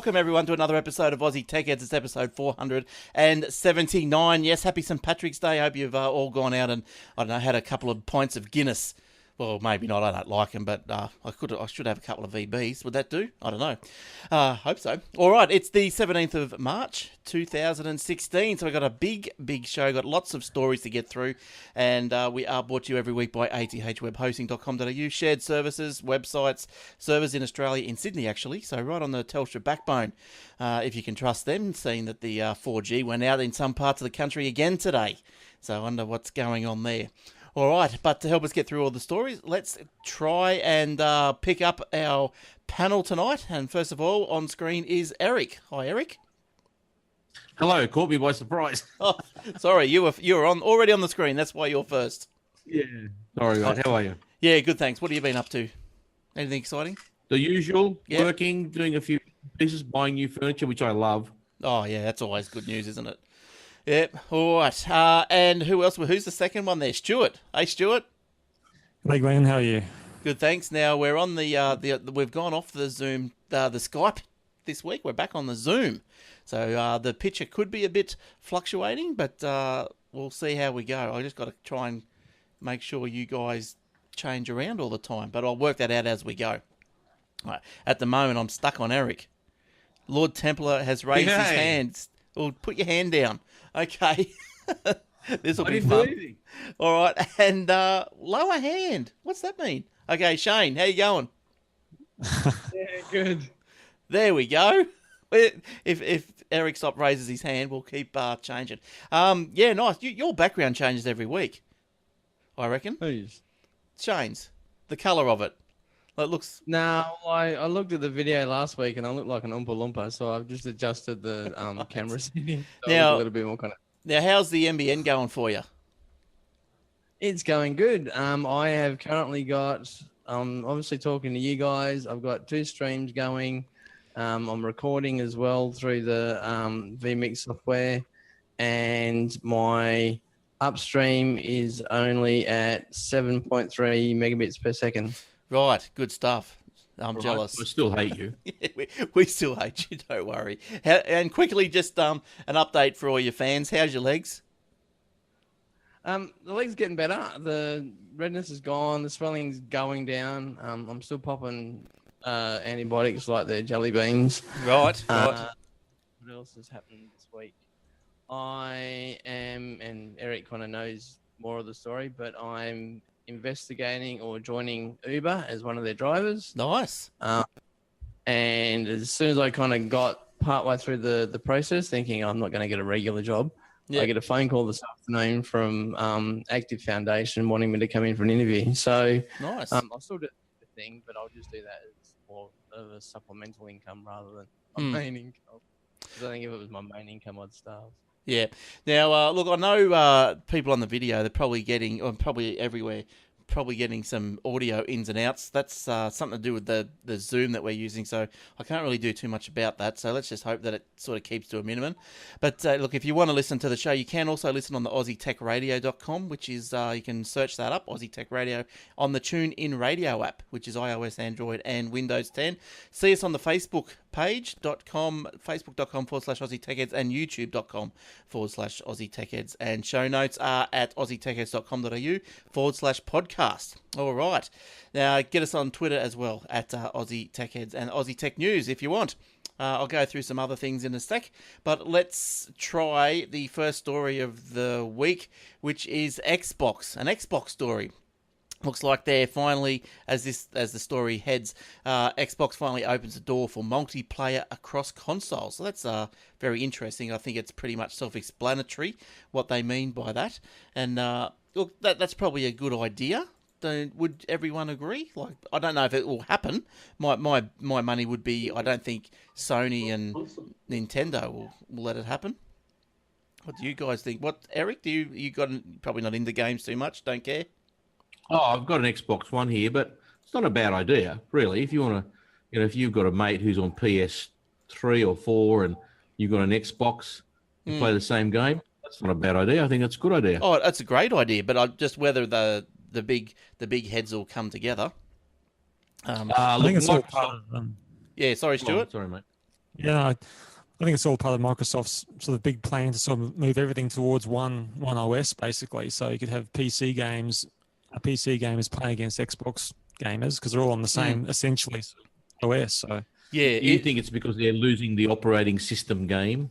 welcome everyone to another episode of Aussie Tech Heads. It's episode 479. Yes, happy St. Patrick's Day. I hope you've all gone out and, I don't know, had a couple of pints of Guinness. Well, maybe not. I don't like them, but I should have a couple of VBs. Would that do? I don't know. Hope so. All right, it's the 17th of March, 2016. So we've got a big show. Got lots of stories to get through, and we are brought to you every week by athwebhosting.com.au. Shared services, websites, servers in Australia, in Sydney actually. So right on the Telstra backbone, if you can trust them. Seeing that the 4G went out in some parts of the country again today. So I wonder what's going on there. All right, but to help us get through all the stories, let's try and pick up our panel tonight. And first of all, on screen is Eric. Hi, Eric. Hello, caught me by surprise. Oh, sorry, you were already on the screen. That's why you're first. Yeah. Sorry, guys. How are you? Yeah, good, thanks. What have you been up to? Anything exciting? The usual, Yep. Working, doing a few pieces, buying new furniture, which I love. Oh, yeah, that's always good news, isn't it? Yep. All right. And who else? Who's the second one there? Stuart. Hey, Stuart. Hey, Glenn. How are you? Good, thanks. Now we're on the we've gone off the Zoom, the Skype this week. We're back on the Zoom, so the picture could be a bit fluctuating, but we'll see how we go. I just got to try and make sure you guys change around all the time, but I'll work that out as we go. All right. At the moment, I'm stuck on Eric. Lord Templar has raised his hand. Well, put your hand down. Okay. This will be fun. All right. And lower hand. What's that mean? Okay, Shane, how you going? Yeah, good. There we go. If Eric raises his hand, we'll keep changing. Yeah, nice. Your background changes every week, I reckon. Who's? Shane's. The colour of it. It looks... No, I looked at the video last week and I looked like an Oompa Loompa, so I've just adjusted the camera setting. So Now, a little bit more kind of... Now, how's the NBN going for you? It's going good. I have currently got, obviously talking to you guys, I've got 2 streams going. I'm recording as well through the vMix software, and my upstream is only at 7.3 megabits per second. Right, good stuff. I'm jealous. I still hate you. Yeah, we still hate you, don't worry. And quickly, just an update for all your fans. How's your legs? The leg's getting better. The redness is gone. The swelling's going down. I'm still popping antibiotics like the jelly beans. Right. What else has happened this week? I am, and Eric kind of knows more of the story, but I'm investigating or joining Uber as one of their drivers. Nice. And as soon as I kind of got partway through the process, thinking I'm not going to get a regular job, I get a phone call this afternoon from Active Foundation wanting me to come in for an interview. So nice. I'll still do the thing, but I'll just do that as more of a supplemental income rather than my main income. Because I think if it was my main income, I'd starve. Yeah. Now, look, I know people on the video, they're probably getting, or probably everywhere, probably getting some audio ins and outs. That's something to do with the Zoom that we're using, so I can't really do too much about that. So let's just hope that it sort of keeps to a minimum. But look, if you want to listen to the show, you can also listen on the AussieTechRadio.com, which is, you can search that up, Aussie Tech Radio, on the TuneIn Radio app, which is iOS, Android, and Windows 10. See us on the Facebook page.com, facebook.com/Aussie Tech Heads, and youtube.com/Aussie Tech Heads. And show notes are at aussietechheads.com.au/podcast. All right. Now, get us on Twitter as well, at Aussie Tech Heads, and Aussie Tech News if you want. I'll go through some other things in a sec, but let's try the first story of the week, which is Xbox, an Xbox story. Looks like they're finally, as the story heads, Xbox finally opens the door for multiplayer across consoles. So that's very interesting. I think it's pretty much self-explanatory what they mean by that. And look, that's probably a good idea. Would everyone agree? Like, I don't know if it will happen. My money would be, I don't think Sony and Nintendo will let it happen. What do you guys think? What, Eric? You got probably not into games too much? Don't care. Oh, I've got an Xbox One here, but it's not a bad idea, really. If you want to, if you've got a mate who's on PS3 or 4 and you've got an Xbox, you play the same game, that's not a bad idea. I think it's a good idea. Oh, that's a great idea, but just whether the big heads will come together. I think it's all part of Yeah, sorry, Stuart. Sorry, mate. Yeah, I think it's all part of Microsoft's sort of big plan to sort of move everything towards one OS, basically. So you could have PC games, PC gamers playing against Xbox gamers because they're all on the same, essentially, OS. So Yeah, You think it's because they're losing the operating system game?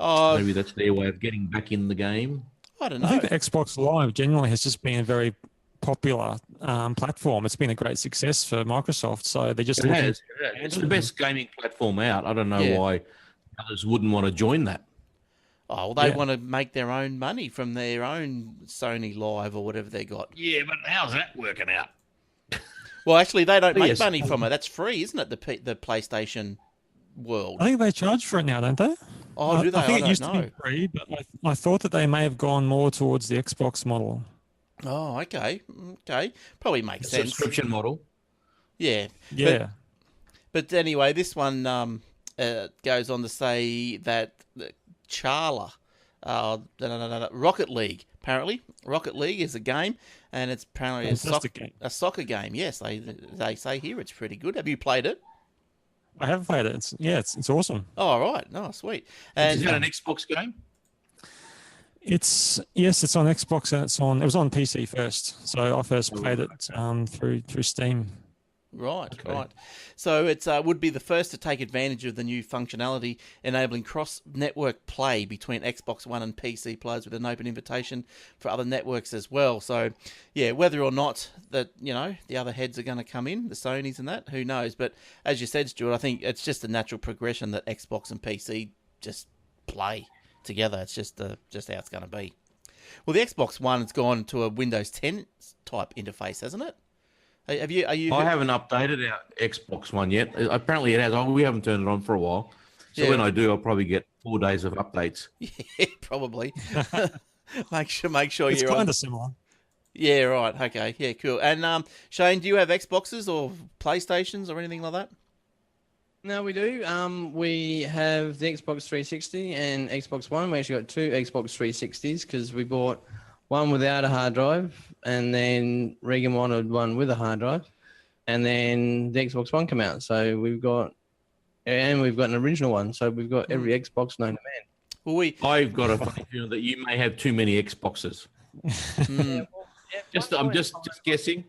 uh, Maybe that's their way of getting back in the game. I don't I think know. the Xbox Live generally has just been a very popular platform. It's been a great success for Microsoft. So they're just It looking. has. It's the best gaming platform out. I don't know Yeah. why others wouldn't want to join that. Oh, well, they Yeah. want to make their own money from their own Sony Live or whatever they got. Yeah, but how's that working out? Well, actually, they don't make Yes. money from it. That's free, isn't it? The PlayStation world. I think they charge for it now, don't they? Oh, do they? I think it don't used know. to be free, but I thought that they may have gone more towards the Xbox model. Oh, okay. Okay. Probably makes sense. Subscription model. Yeah. Yeah. But anyway, this one goes on to say that Charla, Rocket League, apparently. Rocket League is a game, and it's apparently Fantastic game. a soccer game. Yes, they say here it's pretty good. Have you played it? I have played it. It's awesome. Oh, all right. Oh, sweet. Is And that an Xbox game? It's on Xbox and it was on PC first. So I first played it through Steam. Right, Okay. right. So it would be the first to take advantage of the new functionality, enabling cross-network play between Xbox One and PC players with an open invitation for other networks as well. So, yeah, whether or not that, the other heads are going to come in, the Sonys and that, who knows? But as you said, Stuart, I think it's just a natural progression that Xbox and PC just play together. It's just how it's going to be. Well, the Xbox One has gone to a Windows 10 type interface, hasn't it? Have you? Are you? I haven't updated our Xbox One yet. Apparently it has. We haven't turned it on for a while. So Yeah. when I do, I'll probably get 4 days of updates. Yeah, probably. make sure It's you're kind on. of similar. Yeah, right. Okay. Yeah, cool. And Shane, do you have Xboxes or PlayStations or anything like that? No, we do. We have the Xbox 360 and Xbox One. We actually got two Xbox 360s because we bought one without a hard drive, and then Regan wanted one with a hard drive, and then the Xbox One came out. So we've got an original one. So we've got every Xbox known to man. Well, I've got a funny feeling that you may have too many Xboxes. I'm just guessing.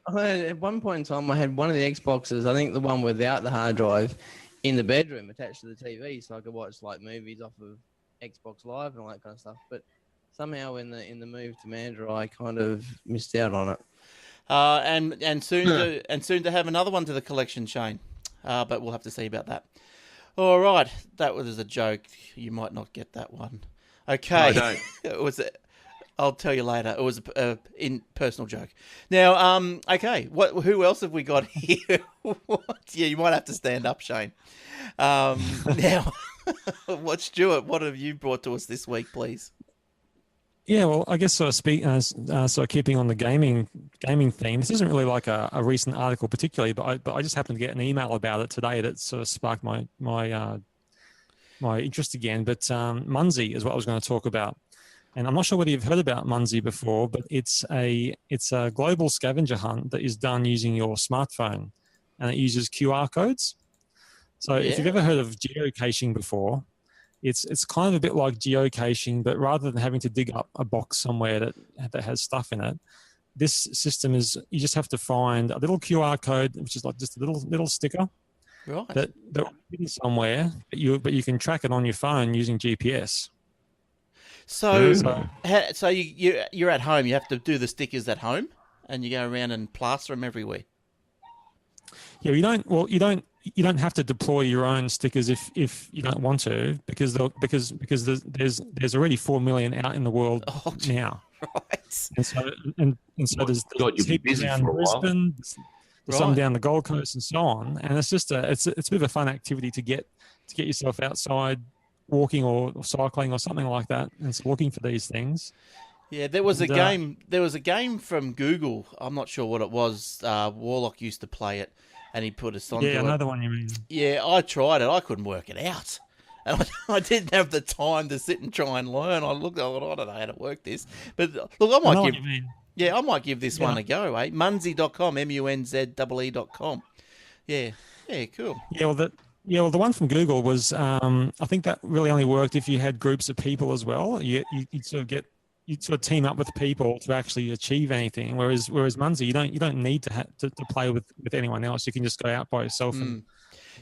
At one point in time, I had one of the Xboxes, I think the one without the hard drive, in the bedroom attached to the TV, so I could watch like movies off of Xbox Live and all that kind of stuff. But somehow in the move to Mandra, I kind of missed out on it. and soon to have another one to the collection, Shane. But we'll have to see about that. All right, that was a joke. You might not get that one. Okay, I don't. It was. I'll tell you later. It was a personal joke. Now, okay. Who else have we got here? What? Yeah, you might have to stand up, Shane. Now, Stuart? What have you brought to us this week, please? Yeah, well, I guess sort of keeping on the gaming theme. This isn't really like a recent article particularly, but I just happened to get an email about it today that sort of sparked my interest again. But Munzee is what I was going to talk about, and I'm not sure whether you've heard about Munzee before, but it's a global scavenger hunt that is done using your smartphone, and it uses QR codes. So if you've ever heard of geocaching before, it's kind of a bit like geocaching, but rather than having to dig up a box somewhere that has stuff in it, this system is you just have to find a little QR code, which is like just a little sticker Right. that hidden somewhere, but you can track it on your phone using GPS. So you're at home. You have to do the stickers at home, and you go around and plaster them everywhere. Yeah, you don't have to deploy your own stickers if you don't want to, because there's already 4 million out in the world now. Right. And so there's God, you'll be heaps busy around for a while. Brisbane, there's some Right. down the Gold Coast and so on. And it's just it's a bit of a fun activity to get yourself outside, walking or cycling or something like that, and it's looking for these things. Yeah, there was a And, game. There was a game from Google. I'm not sure what it was. Warlock used to play it, and he put us onto Yeah, it. another one you mean. Yeah, I tried it. I couldn't work it out. And I didn't have the time to sit and try and learn. I thought, I don't know how to work this. But look, I I know might what give you mean. I might give this Yeah. one a go, Munzee.com, Munzee.com. Yeah, yeah, cool. Yeah, well, Yeah, well, the one from Google was, I think that really only worked if you had groups of people as well. You'd sort of you'd sort of team up with people to actually achieve anything. Whereas Munzee, you don't need to play with anyone else. You can just go out by yourself and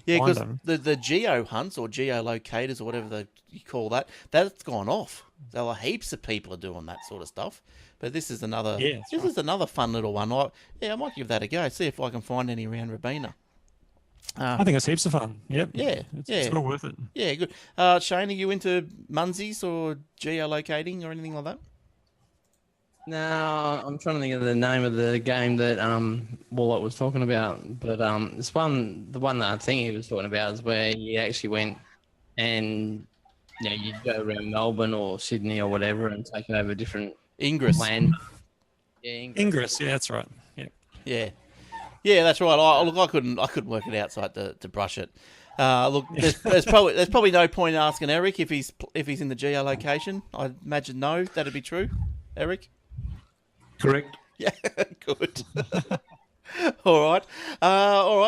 Yeah, find because them. the geo hunts or geolocators or whatever you call that's gone off. There were heaps of people are doing that sort of stuff. But this is another Yeah, that's this right. is another fun little one. I might give that a go. See if I can find any around Rabina. I think it's heaps of fun. Yep. Yeah, It's well worth it. Yeah, good. Shane, are you into Munzees or geolocating or anything like that? No, I'm trying to think of the name of the game that Warlock was talking about, but the one that I think he was talking about is where you actually went and you'd go around Melbourne or Sydney or whatever and take over different Ingress. land. Yeah, Ingress, yeah, that's right. Yeah. Yeah. Yeah, that's right. I couldn't work it out, so I had to brush it. Look, there's probably no point in asking Eric if he's in the geolocation. I imagine no, that'd be true. Eric. Correct. Yeah, good. All right.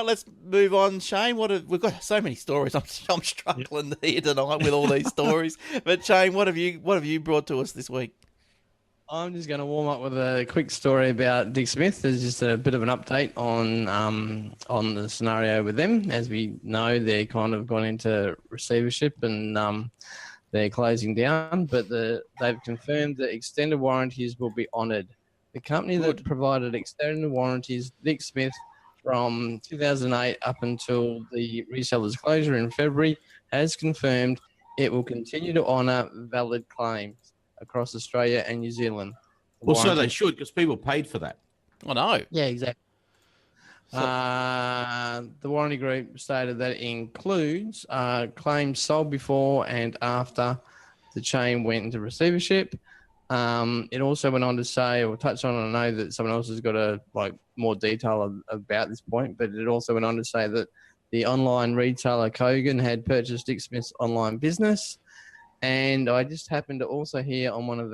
Let's move on, Shane. We've got so many stories. I'm struggling here tonight with all these stories. But Shane, what have you brought to us this week? I'm just going to warm up with a quick story about Dick Smith. There's just a bit of an update on the scenario with them. As we know, they're kind of gone into receivership and they're closing down. But they've confirmed that extended warranties will be honoured. The company that provided extended warranties, Dick Smith, from 2008 up until the reseller's closure in February, has confirmed it will continue to honour valid claims across Australia and New Zealand. Well, so they should, because people paid for that. I know. Yeah, exactly. The warranty group stated that it includes claims sold before and after the chain went into receivership. It also went on to say, or touch on, I know that someone else has got more detail about this point, but it also went on to say that the online retailer Kogan had purchased Dick Smith's online business. And I just happened to also hear on one of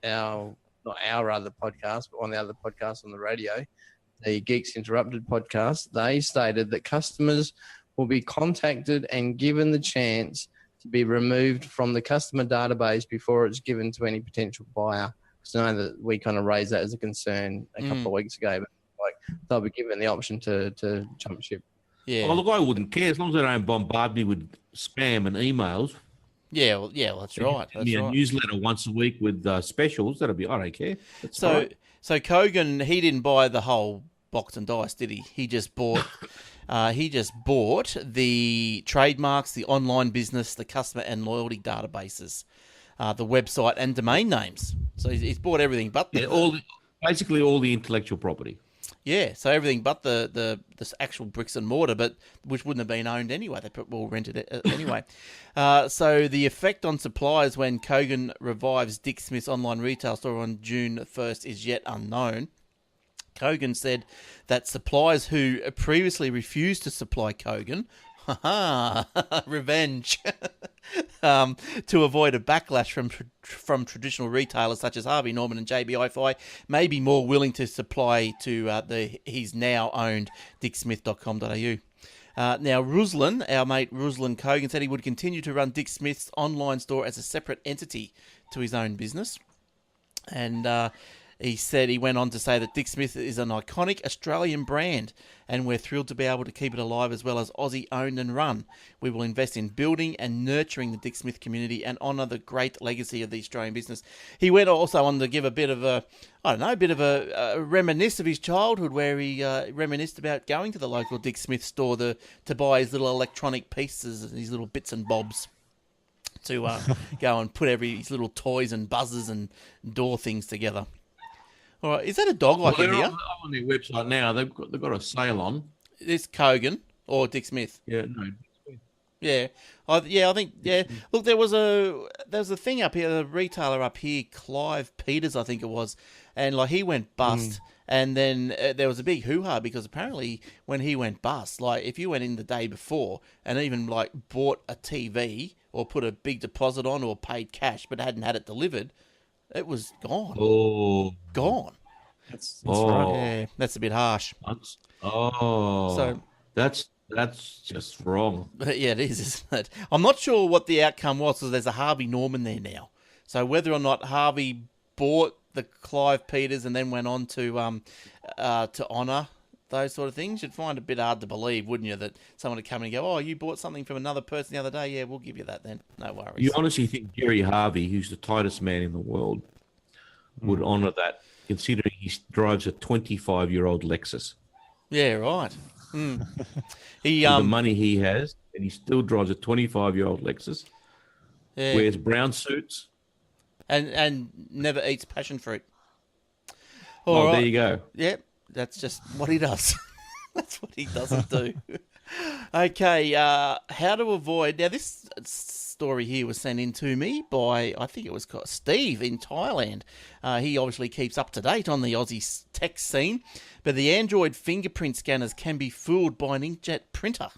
not our other podcasts, but one of the other podcasts on the radio, the Geeks Interrupted podcast, they stated that customers will be contacted and given the chance to be removed from the customer database before it's given to any potential buyer. Because I know that we kind of raised that as a concern a couple of weeks ago, but they'll be given the option to jump ship. Yeah. Well, look, I wouldn't care as long as they don't bombard me with spam and emails. Yeah, that's right. Send me a newsletter once a week with specials. I don't care. So Kogan, he didn't buy the whole box and dice, did he? He just bought. He just bought the trademarks, the online business, the customer and loyalty databases, the website and domain names. So he's bought everything but basically all the intellectual property. Yeah, so everything but the actual bricks and mortar, but which wouldn't have been owned anyway. They all rented it anyway. So the effect on suppliers when Kogan revives Dick Smith's online retail store on June 1st is yet unknown. Kogan said that suppliers who previously refused to supply Kogan, revenge, to avoid a backlash from traditional retailers such as Harvey Norman and JB Hi-Fi, may be more willing to supply to his now owned dicksmith.com.au. Now, Ruslan, our mate Ruslan Kogan, said he would continue to run Dick Smith's online store as a separate entity to his own business. And he went on to say that Dick Smith is an iconic Australian brand and we're thrilled to be able to keep it alive as well as Aussie owned and run. We will invest in building and nurturing the Dick Smith community and honour the great legacy of the Australian business. He went also on to give a bit of a reminisce of his childhood where he reminisced about going to the local Dick Smith store to buy his little electronic pieces, these little bits and bobs, to go and put his little toys and buzzers and door things together. All right, is that a dog I can hear? On their website now. They've got a sale on. It's Kogan or Dick Smith. Yeah, no. Yeah, I think. Look, there was a thing up here, a retailer up here, Clive Peters, I think it was, and he went bust. And then there was a big hoo-ha because apparently when he went bust, if you went in the day before and even bought a TV or put a big deposit on or paid cash but hadn't had it delivered, it was gone. Oh. Gone. That's right. Yeah, that's a bit harsh. That's That's just wrong. But yeah, it is, isn't it? I'm not sure what the outcome was, because there's a Harvey Norman there now. So whether or not Harvey bought the Clive Peters and then went on to honour those sort of things, you'd find it a bit hard to believe, wouldn't you, that someone would come and go, oh, you bought something from another person the other day? Yeah, we'll give you that then. No worries. You honestly think Jerry Harvey, who's the tightest man in the world, would honour that, considering he drives a 25-year-old Lexus? Yeah, right. He With the money he has, and he still drives a 25-year-old Lexus, yeah. wears brown suits. And never eats passion fruit. There you go. Yep, that's just what he does. That's what he doesn't do. Okay, how to avoid... Now, this story here was sent in to me by, I think it was called Steve in Thailand. He obviously keeps up to date on the Aussie tech scene. But the Android fingerprint scanners can be fooled by an inkjet printer.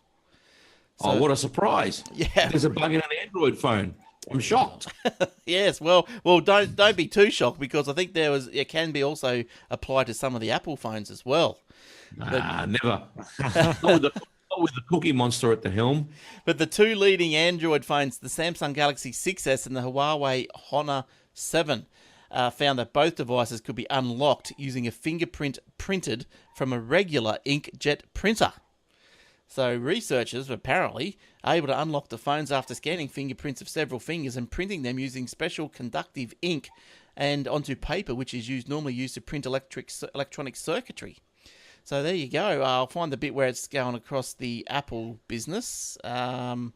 So, what a surprise. Yeah. There's a bug in an Android phone. I'm shocked. Yes, well, don't be too shocked, because I think it can be also applied to some of the Apple phones as well. Never. Not with the Cookie Monster at the helm. But the two leading Android phones, the Samsung Galaxy 6S and the Huawei Honor 7, found that both devices could be unlocked using a fingerprint printed from a regular inkjet printer. So researchers were apparently able to unlock the phones after scanning fingerprints of several fingers and printing them using special conductive ink and onto paper, which is normally used to print electronic circuitry. So there you go. I'll find the bit where it's going across the Apple business. Well,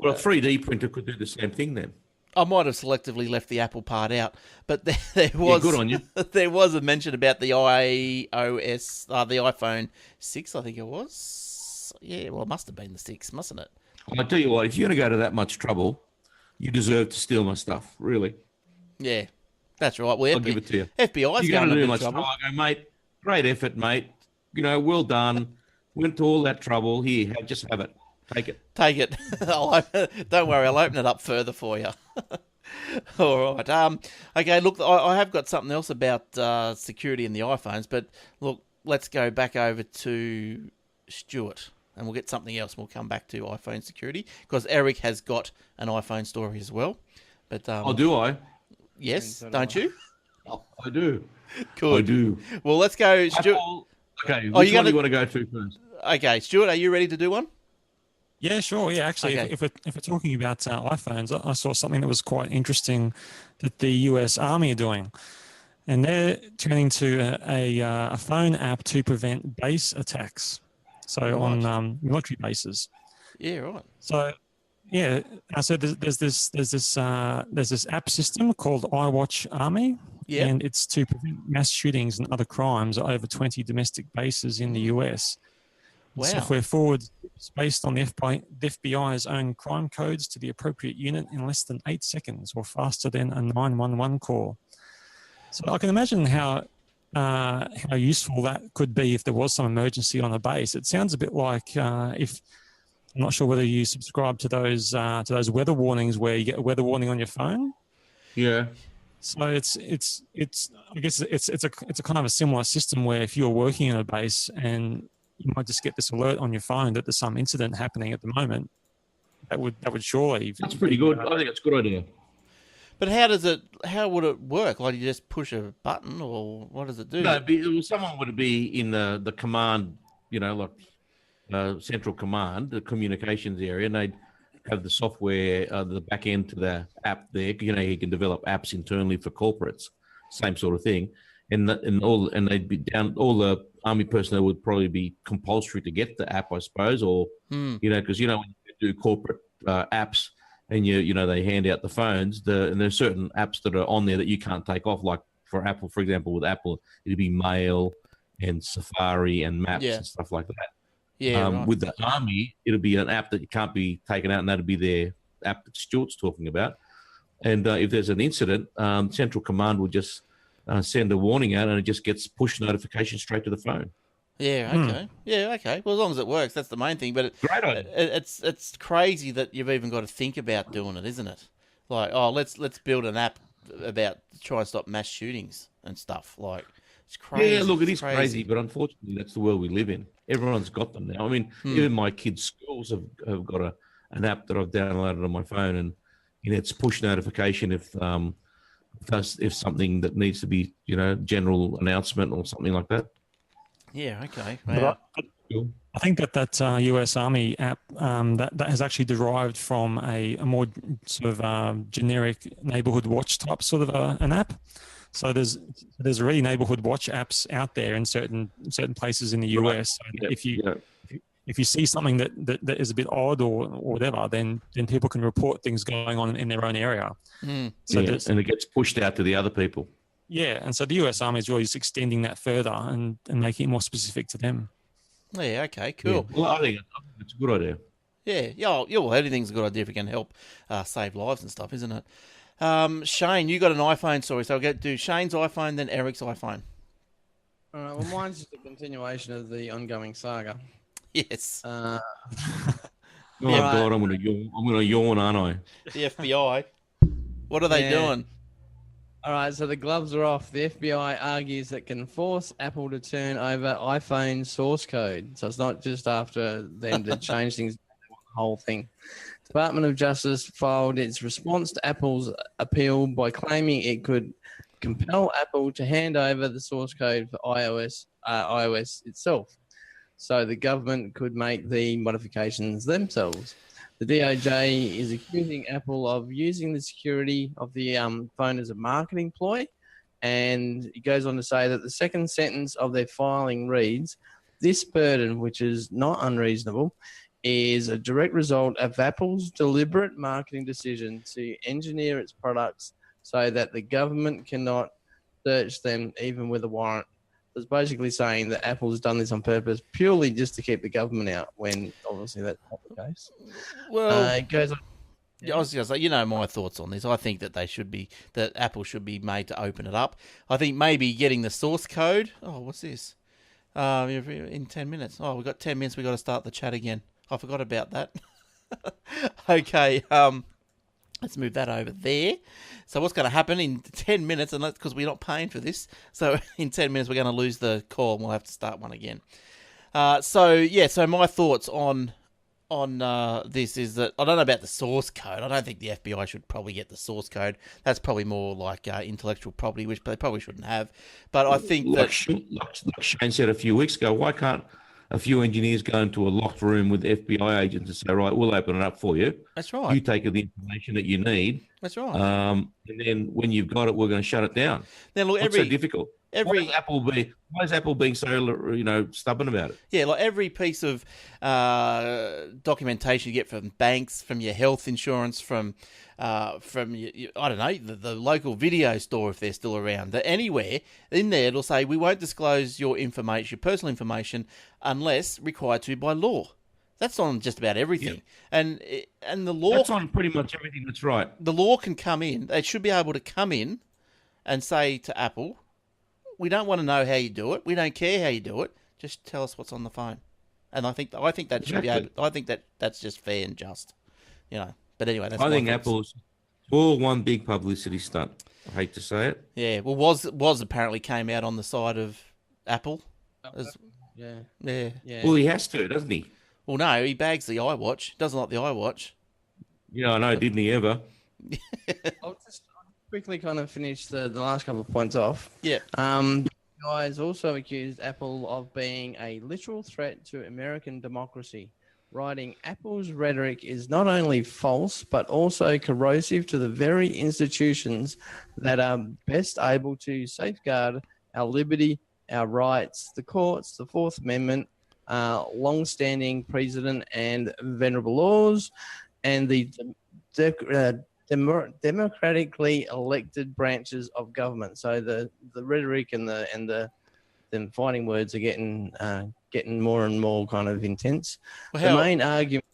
a 3D printer could do the same thing then. I might have selectively left the Apple part out, but there was good on you. There was a mention about the iOS, the iPhone 6, I think it was. Yeah, well, it must have been the 6, mustn't it? I'll tell you what, if you're going to go to that much trouble, you deserve to steal my stuff, really. Yeah, that's right. Well, I'll give it to you. FBI's You're going to do do much trouble. trouble. I go, mate, great effort, mate. Well done. Went to all that trouble. Here, just have it. Take it. Take it. Don't worry, I'll open it up further for you. All right. Okay, look, I have got something else about security in the iPhones, but look, let's go back over to Stuart, and we'll get something else. We'll come back to iPhone security, because Eric has got an iPhone story as well. But do I? Yes, don't you? Oh, I do. Good. I do. Well, let's go, Stuart. Okay, which one do you want to go to first? Okay, Stuart, are you ready to do one? Yeah, sure. Yeah, actually, Okay. if we're talking about iPhones, I saw something that was quite interesting that the US Army are doing, and they're turning to a phone app to prevent base attacks. So on military bases. Yeah, right. So yeah, so there's this app system called iWatch Army, and it's to prevent mass shootings and other crimes at over 20 domestic bases in the US. Wow. Software forwards based on the FBI's own crime codes to the appropriate unit in less than 8 seconds, or faster than a 911 call. So I can imagine how useful that could be if there was some emergency on a base. It sounds a bit like if I'm not sure whether you subscribe to those weather warnings where you get a weather warning on your phone. Yeah. So it's I guess it's a kind of a similar system where if you're working in a base and you might just get this alert on your phone that there's some incident happening at the moment, that would surely. That's pretty good. I think it's a good idea. But how would it work? Like, you just push a button, or what does it do? No, someone would be in the command, central command, the communications area, and they'd have the software, the back end to the app there. You can develop apps internally for corporates, same sort of thing. And they'd be down. All the army personnel would probably be compulsory to get the app, I suppose, or because when you do corporate apps, and they hand out the phones, and there's certain apps that are on there that you can't take off. Like for Apple, for example, with Apple, it'd be Mail and Safari and Maps and stuff like that. Yeah. Right. With the Army, it'll be an app that can't be taken out, and that'll be their app that Stuart's talking about. And if there's an incident, Central Command will just send a warning out, and it just gets push notification straight to the phone. Yeah. Okay. Yeah. Okay. Well, as long as it works, that's the main thing. But Great idea. It's crazy that you've even got to think about doing it, isn't it? Like, let's build an app about try and stop mass shootings and stuff. Like, It's crazy. Yeah, look, it is It's crazy, but unfortunately, that's the world we live in. Everyone's got them now. I mean, even my kids' schools have got an app that I've downloaded on my phone, and it's push notification if something that needs to be, general announcement or something like that. Yeah, okay. But Wow. Cool. I think that US Army app that has actually derived from a more sort of generic neighborhood watch type sort of an app. So there's already neighborhood watch apps out there in certain places in the US. So Yep, if you see something that is a bit odd or whatever, then people can report things going on in their own area. So and it gets pushed out to the other people. Yeah, and so the US Army is really just extending that further and making it more specific to them. Yeah, okay, cool. Yeah. Well, I think it's a good idea. Yeah, well, anything's a good idea if it can help save lives and stuff, isn't it? Shane, you got an iPhone story, so I'll do Shane's iPhone, then Eric's iPhone. All right. Well, mine's just a continuation of the ongoing saga. Yes. Oh Yeah, God, I'm gonna yawn, aren't I? The FBI. What are they doing? All right, so the gloves are off. The FBI argues that can force Apple to turn over iPhone source code. So it's not just after them to change things, the whole thing. Department of Justice filed its response to Apple's appeal by claiming it could compel Apple to hand over the source code for iOS itself, so the government could make the modifications themselves. The DOJ is accusing Apple of using the security of the phone as a marketing ploy, and it goes on to say that the second sentence of their filing reads, "This burden, which is not unreasonable, is a direct result of Apple's deliberate marketing decision to engineer its products so that the government cannot search them even with a warrant." It's basically saying that Apple's done this on purpose purely just to keep the government out, when obviously that's not the case. Well, It goes on. I was going to say, my thoughts on this. I think that that Apple should be made to open it up. I think maybe getting the source code. Oh, what's this? In 10 minutes. Oh, we've got 10 minutes. We've got to start the chat again. I forgot about that. Okay. Let's move that over there. So what's going to happen in 10 minutes, and because we're not paying for this, so in 10 minutes we're going to lose the call and we'll have to start one again. So my thoughts on this is that I don't know about the source code. I don't think the FBI should probably get the source code. That's probably more like intellectual property, which they probably shouldn't have. But I think like Shane said a few weeks ago, why can't a few engineers go into a locked room with FBI agents and say, right, we'll open it up for you. That's right. You take the information that you need. That's right. And then when you've got it, we're going to shut it down. Now, look, What's so difficult? Why is Apple being so stubborn about it? Yeah, like every piece of documentation you get from banks, from your health insurance, from your, I don't know, the local video store if they're still around, anywhere in there it'll say we won't disclose your information, your personal information, unless required to by law. That's on just about everything, and the law. That's on pretty much everything. That's right. The law can come in. They should be able to come in and say to Apple, "We don't want to know how you do it. We don't care how you do it. Just tell us what's on the phone." And I think that should be able. I think that's just fair and just, But anyway, that's. I think Apple's all one big publicity stunt. I hate to say it. Yeah, well, was apparently came out on the side of Apple. Yeah. Well, he has to, doesn't he? Well, no, he bags the iWatch. Doesn't like the iWatch. Yeah, I know. Didn't he ever? I'll just quickly kind of finish the last couple of points off. Yeah. Guys also accused Apple of being a literal threat to American democracy, writing, "Apple's rhetoric is not only false, but also corrosive to the very institutions that are best able to safeguard our liberty, our rights, the courts, the Fourth Amendment, long-standing precedent and venerable laws, and the democratically elected branches of government." So the rhetoric and the fighting words are getting more and more kind of intense. Well, the main argument.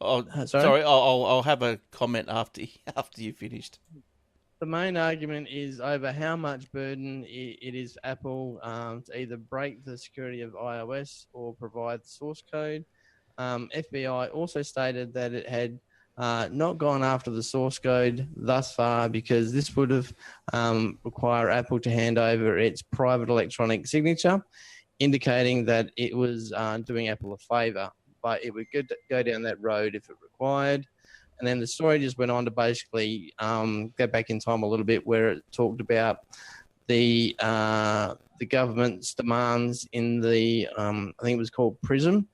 Oh, sorry. I'll have a comment after you finished. The main argument is over how much burden it is for Apple to either break the security of iOS or provide the source code. FBI also stated that it had not gone after the source code thus far because this would have require Apple to hand over its private electronic signature, indicating that it was doing Apple a favor, but it would go down that road if it required. And then the story just went on to basically go back in time a little bit, where it talked about the government's demands in the I think it was called PRISM,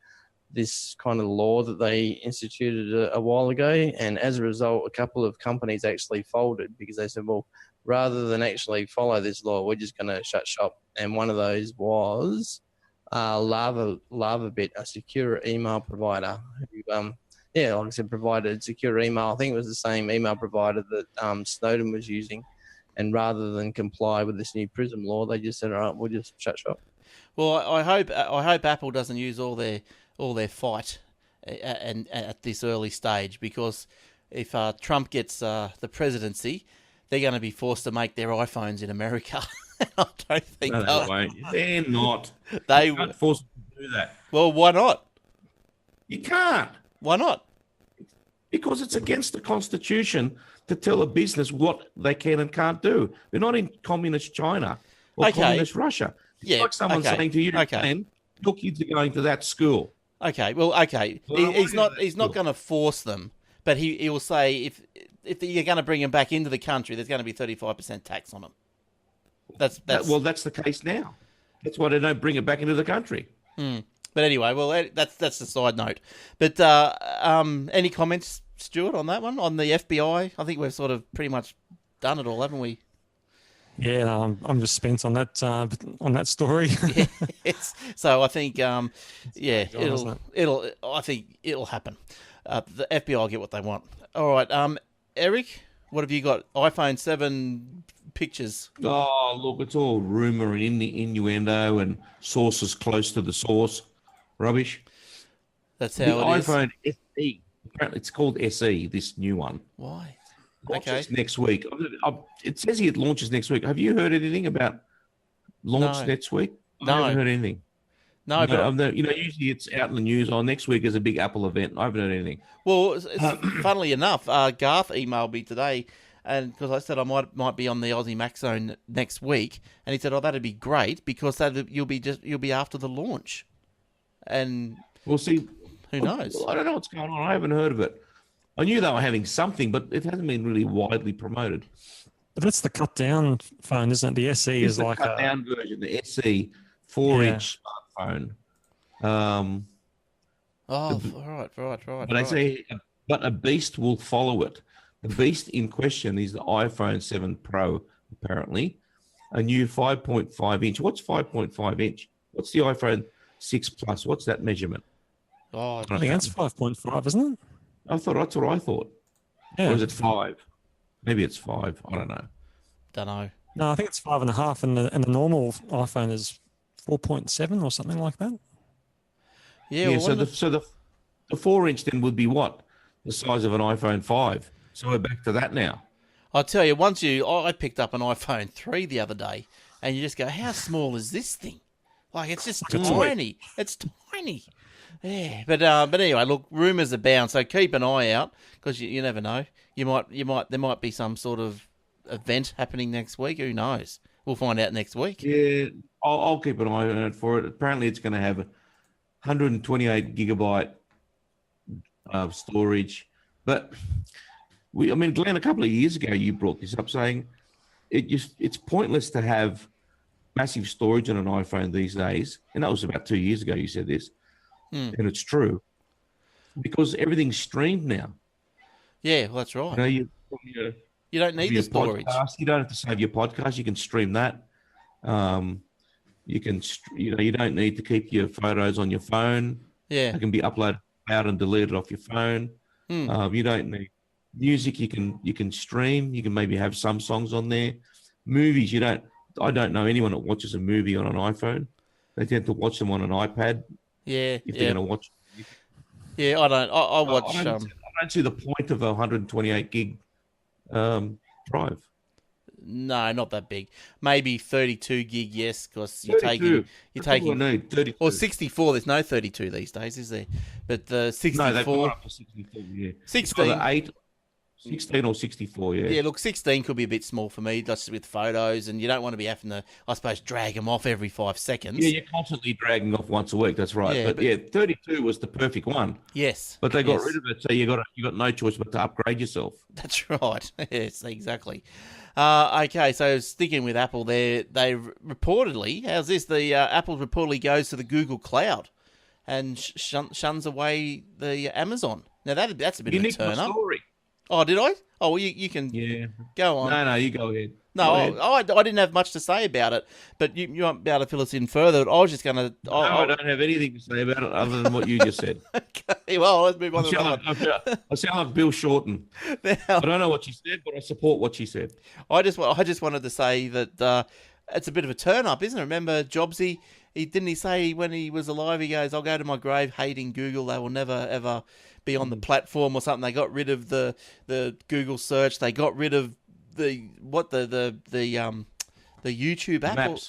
this kind of law that they instituted a while ago. And as a result, a couple of companies actually folded because they said, well, rather than actually follow this law, we're just going to shut shop. And one of those was LavaBit, a secure email provider who, like I said, provided secure email. I think it was the same email provider that Snowden was using. And rather than comply with this new PRISM law, they just said, all right, we'll just shut shop. Well, I hope Apple doesn't use all their fight and at this early stage, because if Trump gets the presidency, they're going to be forced to make their iPhones in America. I don't think no, they won't. They're not. They can't force them to do that. Well, why not? You can't. Why not? Because it's against the Constitution to tell a business what they can and can't do. We're not in communist China or communist Russia. It's like someone saying to you, "Man, your kids are going to that school." Okay, well, okay. Well, he's not going to force them, but he will say if you're going to bring them back into the country, there's going to be 35% tax on them. That's the case now. That's why they don't bring it back into the country. But anyway, well, that's a side note. But any comments, Stuart, on that one, on the FBI? I think we've sort of pretty much done it all, haven't we? Yeah, I'm just spent on that story. Yes. So I think, I think it'll happen. The FBI will get what they want. All right, Eric, what have you got? iPhone 7 pictures. Oh, look, it's all rumor and innuendo and sources close to the source. Rubbish. That's how the it iPhone SE. Apparently, it's called SE. This new one. Why? Launches next week. It says here it launches next week. Have you heard anything about launch next week? No. I haven't heard anything. No, but usually it's out in the news. Next week is a big Apple event. I haven't heard anything. Well, funnily enough, Garth emailed me today, and because I said I might be on the Aussie Mac Zone next week, and he said, "Oh, that'd be great because you'll be after the launch." And we'll see. Who knows? I don't know what's going on. I haven't heard of it. I knew they were having something, but it hasn't been really widely promoted. But that's the cut down phone, isn't it? The SE is like a cut down version. The SE 4-inch smartphone. Right. But they say, but a beast will follow it. The beast in question is the iPhone 7 Pro, apparently. A new 5.5 inch. What's 5.5 inch? What's the iPhone 6 Plus? What's that measurement? I think that's 5.5, isn't it? That's what I thought. Yeah. Or is it 5? Maybe it's 5. I don't know. Don't know. No, I think it's 5.5, and the normal iPhone is 4.7 or something like that. Yeah. So the 4-inch then would be what? The size of an iPhone 5. So we're back to that now. I'll tell you, I picked up an iPhone 3 the other day, and you just go, how small is this thing? Like, it's just tiny. It's tiny. Yeah, but anyway, look, rumours abound, so keep an eye out because you never know. There might be some sort of event happening next week. Who knows? We'll find out next week. Yeah, I'll keep an eye out for it. Apparently, it's going to have 128 gigabyte of storage. But Glenn, a couple of years ago, you brought this up saying it's pointless to have massive storage on an iPhone these days, and that was about 2 years ago. You said this. And it's true because everything's streamed now. Yeah, well, that's right. You don't need the storage. You don't have to save your podcast. You can stream that. You can, you don't need to keep your photos on your phone. Yeah, they can be uploaded out and deleted off your phone. You don't need music. You can stream. You can maybe have some songs on there. Movies, I don't know anyone that watches a movie on an iPhone. They tend to watch them on an iPad. Yeah, if they're going to watch. Yeah, I don't. I watch. I don't see the point of a 128 gig drive. No, not that big. Maybe 32 gig, yes, because you're 32. taking, No, 32. or 64. There's no 32 these days, is there? But the 64. No, they've gone up to 64. Yeah, 16. It's either 8, 16 or 64. Yeah. Yeah, look, 16 could be a bit small for me, just with photos, and you don't want to be having to, I suppose, drag them off every 5 seconds. Yeah, you're constantly dragging off once a week. That's right. Yeah, but yeah, 32 was the perfect one. Yes. But they got yes. rid of it, so you got no choice but to upgrade yourself. That's right. Yes, exactly. Okay, so sticking with Apple, they reportedly, how's this? The Apple reportedly goes to the Google Cloud and shuns away the Amazon. Now that's a bit of a turn up. Story. Oh, did I? Oh, well, you can go on. No, you go ahead. No, I didn't have much to say about it, but you might be able to fill us in further. I was just going to... I don't have anything to say about it other than what you just said. Okay, well, let's move on to I sound like Bill Shorten. Now, I don't know what she said, but I support what she said. I just wanted to say that it's a bit of a turn-up, isn't it? Remember Jobsy? Didn't he say when he was alive, he goes, I'll go to my grave hating Google. They will never, ever be on the platform or something. They got rid of the Google search. They got rid of the YouTube Apple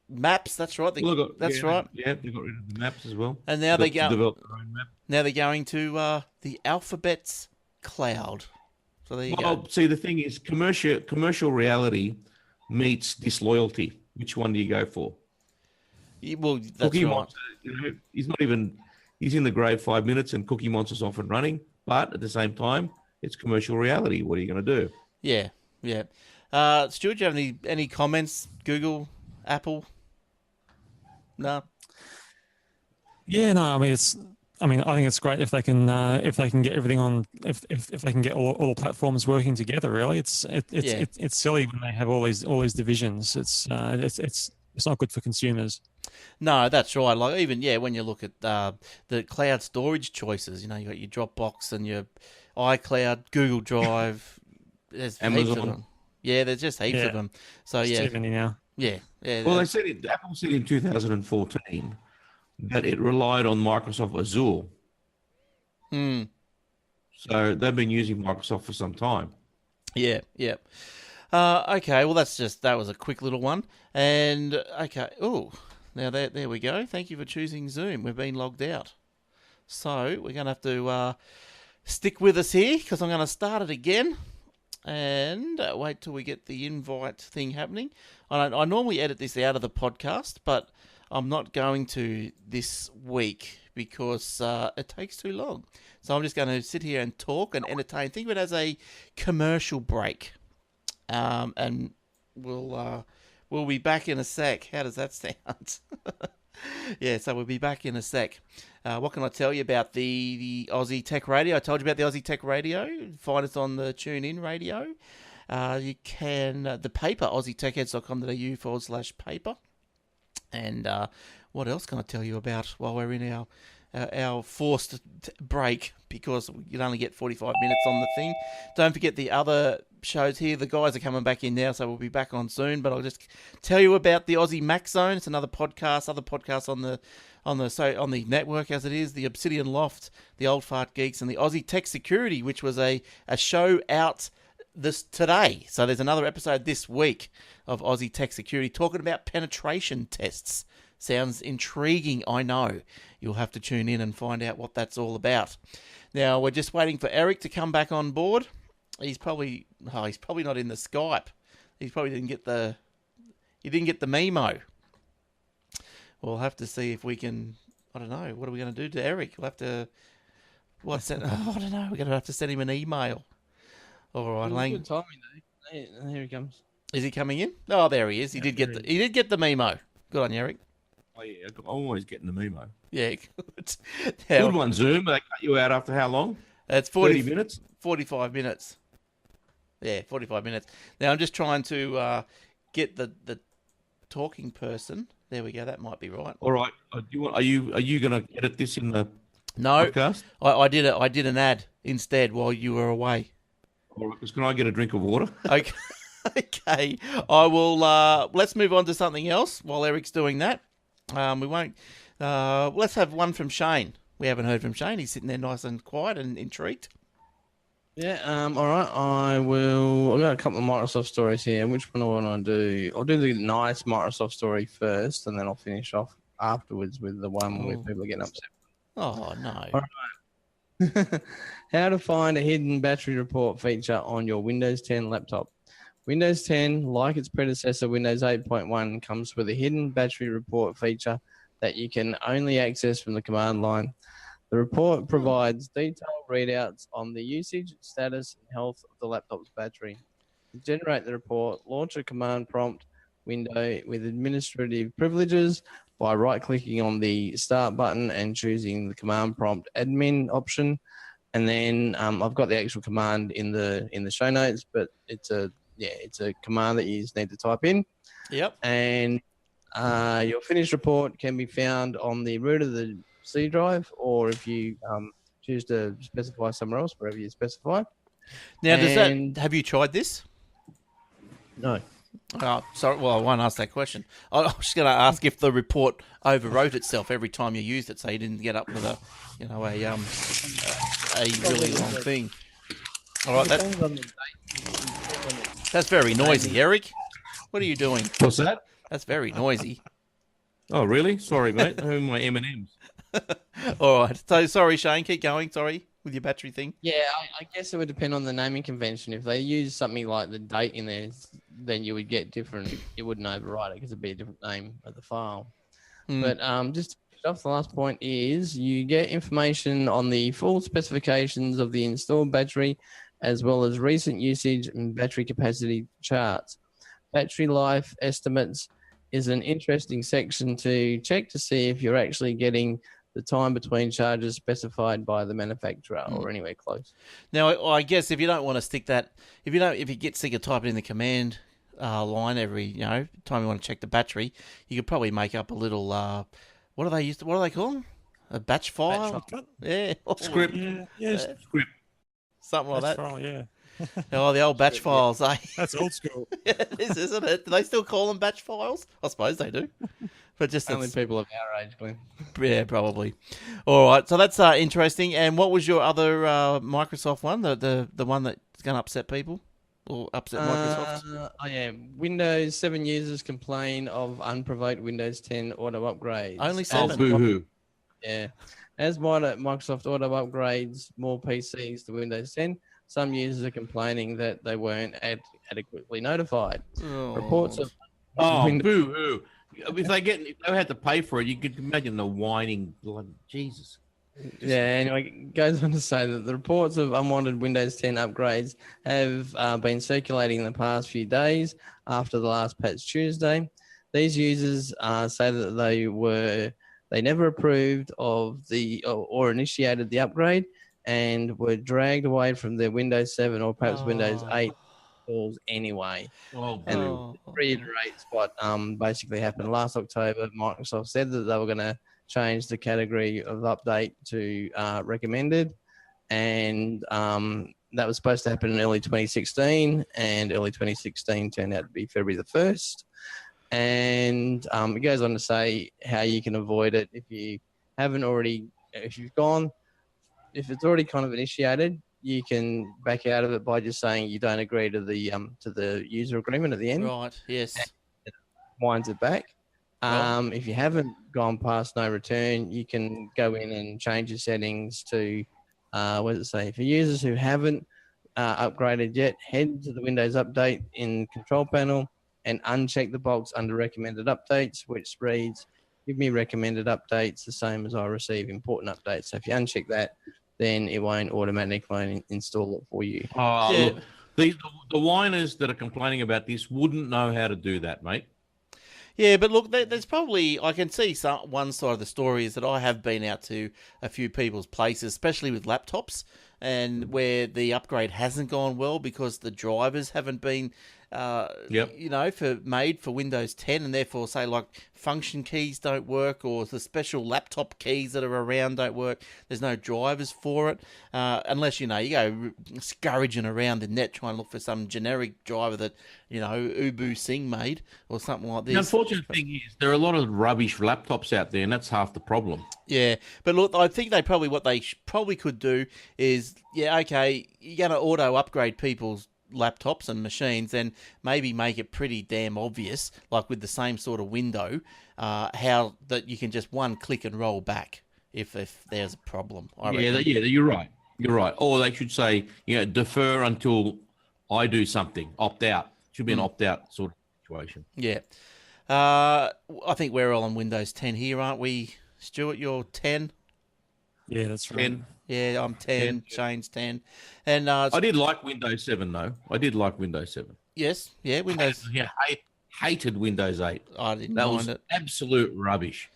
Maps. That's right. That's right. Yeah, they got rid of the maps as well. And now they develop their own map. Now they're going to the Alphabet's cloud. So there you go. See, the thing is, commercial reality meets disloyalty. Which one do you go for? Well, that's Cookie right. Monster, he's in the grave 5 minutes, and Cookie Monster's off and running. But at the same time, it's commercial reality. What are you going to do? Yeah. Stuart, do you have any comments? Google, Apple? No. Yeah, no. I mean, I think it's great if they can get everything on, if they can get all the platforms working together. Really, it's silly when they have all these divisions. It's not good for consumers. No, that's right. Like even when you look at the cloud storage choices, you got your Dropbox and your iCloud, Google Drive, there's Amazon. heaps of them. Yeah, there's just heaps of them. So There's too many now. Yeah. Well, Apple said in 2014 that it relied on Microsoft Azure. So they've been using Microsoft for some time. Yeah. Okay, well that was a quick little one. And okay, now there we go. Thank you for choosing Zoom. We've been logged out. So we're going to have to stick with us here because I'm going to start it again and wait till we get the invite thing happening. I normally edit this out of the podcast, but I'm not going to this week because it takes too long. So I'm just going to sit here and talk and entertain. Think of it as a commercial break. And we'll be back in a sec. How does that sound? Yeah, so we'll be back in a sec. What can I tell you about the Aussie Tech Radio? I told you about the Aussie Tech Radio. Find us on the TuneIn Radio. You can, the paper, aussietechheads.com.au/paper. And what else can I tell you about while we're in our forced break, because you'd only get 45 minutes on the thing. Don't forget the other shows here. The guys are coming back in now, so we'll be back on soon. But I'll just tell you about the Aussie Mac Zone. It's another podcast, other podcasts on the network as it is. The Obsidian Loft, the Old Fart Geeks, and the Aussie Tech Security, which was a show out today. So there's another episode this week of Aussie Tech Security talking about penetration tests. Sounds intriguing, I know. You'll have to tune in and find out what that's all about. Now, we're just waiting for Eric to come back on board. He's probably not in the Skype. He probably didn't get the memo. We'll have to see if we can, I don't know, what are we going to do to Eric? We'll have to, I don't know, we're going to have to send him an email. All right, Lang. Good timing, though. Here he comes. Is he coming in? Oh, there he is. He did get the memo. Good on you, Eric. Oh, yeah, I'm always getting the memo. Yeah, good. Good one, Zoom. They cut you out after how long? It's 30 minutes? 45 minutes. Yeah, 45 minutes. Now, I'm just trying to get the talking person. There we go. That might be right. All right. Are you going to edit this in the podcast? I did it. I did an ad instead while you were away. All right. Can I get a drink of water? Okay. Okay. I will. Let's move on to something else while Eric's doing that. We won't. Let's have one from Shane. We haven't heard from Shane. He's sitting there nice and quiet and intrigued. Yeah. All right. I've got a couple of Microsoft stories here. Which one do I want to do? I'll do the nice Microsoft story first, and then I'll finish off afterwards with the one where Oh, people are getting upset. oh no. All How to find a hidden battery report feature on your Windows 10 laptop. Windows 10, like its predecessor Windows 8.1, comes with a hidden battery report feature that you can only access from the command line. The report provides detailed readouts on the usage, status, and health of the laptop's battery. To generate the report, launch a command prompt window with administrative privileges by right-clicking on the Start button and choosing the command prompt admin option. And then I've got the actual command in the show notes, but it's a command that you just need to type in. Yep. And your finished report can be found on the root of the C drive, or if you choose to specify somewhere else, wherever you specify. Now, And- have you tried this? No. Oh, sorry. Well, I won't ask that question. I was just going to ask if the report overwrote itself every time you used it, so you didn't get up with a really long thing. All right, Depends on the date. that's very noisy, Eric. What are you doing? What's that? That's very noisy. Oh, really? Sorry, mate. Who are my M&Ms? All right. So sorry, Shane. Keep going. Sorry with your battery thing. Yeah, I guess it would depend on the naming convention. If they use something like the date in there, then you would get different. It wouldn't override it because it'd be a different name of the file. But just to finish off, the last point is you get information on the full specifications of the installed battery, as well as recent usage and battery capacity charts. Battery life estimates is an interesting section to check to see if you're actually getting the time between charges specified by the manufacturer or anywhere close. Now, I guess if you don't want to stick that, if you get sick of typing in the command line every time you want to check the battery, you could probably make up a little what do they call them? A batch file? Yeah, Script. Yeah, Script. something like that's that. right, yeah. Oh, the old batch files, eh? That's old school. It is, isn't it? Do they still call them batch files? I suppose they do. But just Only people of our age, Glenn. yeah, probably. All right, so that's interesting. And what was your other Microsoft one? The one that's going to upset people or upset Microsoft? Oh yeah, Windows 7 users complain of unprovoked Windows 10 auto upgrades. Only Oh, 7. boo-hoo. Yeah, as Microsoft auto upgrades more PCs to Windows 10, some users are complaining that they weren't adequately notified. Oh. Reports of Oh, Windows- boo-hoo. If they had to pay for it, you could imagine the whining. Blood. Jesus. Yeah, anyway, it goes on to say that the reports of unwanted Windows 10 upgrades have been circulating in the past few days after the last patch Tuesday. These users say that they never approved of or initiated the upgrade and were dragged away from their Windows 7 or perhaps Windows 8 installs anyway. Oh, And boo. reiterates what basically happened last October. Microsoft said that they were going to change the category of update to recommended, and that was supposed to happen in early 2016, and early 2016 turned out to be February the 1st. And it goes on to say how you can avoid it if you haven't already, if it's already kind of initiated, you can back out of it by just saying you don't agree to the user agreement at the end. Right, yes. Winds it back. Right. If you haven't gone past no return, you can go in and change your settings to, what does it say? For users who haven't upgraded yet, head to the Windows Update in Control Panel and uncheck the box under Recommended Updates, which reads, give me recommended updates the same as I receive important updates. So if you uncheck that, then it won't automatically install it for you. Oh, Yeah. look, the whiners that are complaining about this wouldn't know how to do that, mate. Yeah, but look, there's probably, I can see one side of the story is that I have been out to a few people's places, especially with laptops, and where the upgrade hasn't gone well because the drivers haven't been Yep. you know, made for Windows 10, and therefore say like function keys don't work, or the special laptop keys that are around don't work. There's no drivers for it, unless you go scurrying around the net trying to look for some generic driver that Ubu Singh made or something like this. The unfortunate thing is there are a lot of rubbish laptops out there, and that's half the problem. Yeah, but look, I think what they probably could do is, okay, you're going to auto upgrade people's laptops and machines, then maybe make it pretty damn obvious, like with the same sort of window, how that you can just one click and roll back if there's a problem. You're right. You're right. Or they should say, defer until I do something. Opt out. Should be an opt out sort of situation. Yeah. I think we're all on Windows 10 here, aren't we, Stuart? You're 10. Yeah, that's right. 10. Yeah, I'm 10. Shane's 10. And I did like Windows 7 though. I did like Windows 7. Yes, yeah, Windows. Hated Windows 8. I didn't That mind was it. absolute rubbish.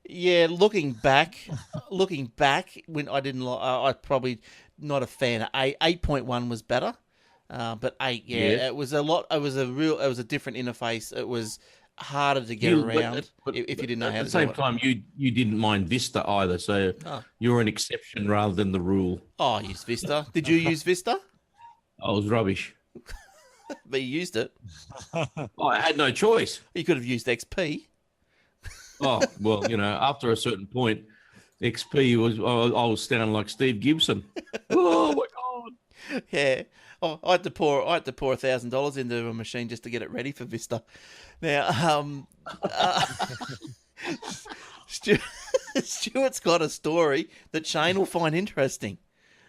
Yeah, looking back, when I didn't like, I probably not a fan of 8. 8.1 was better, but 8, it was a lot. It was a different interface. It was harder to get around if you didn't know how to do it. At the same time, you didn't mind Vista either, so you're an exception rather than the rule. Oh, I used Vista. Did you use Vista? I was rubbish. But you used it. I had no choice. You could have used XP. Oh, well, after a certain point, XP I was sounding like Steve Gibson. Oh my God. Yeah. Oh, I had to pour $1,000 into a machine just to get it ready for Vista. Now, Stuart's got a story that Shane will find interesting.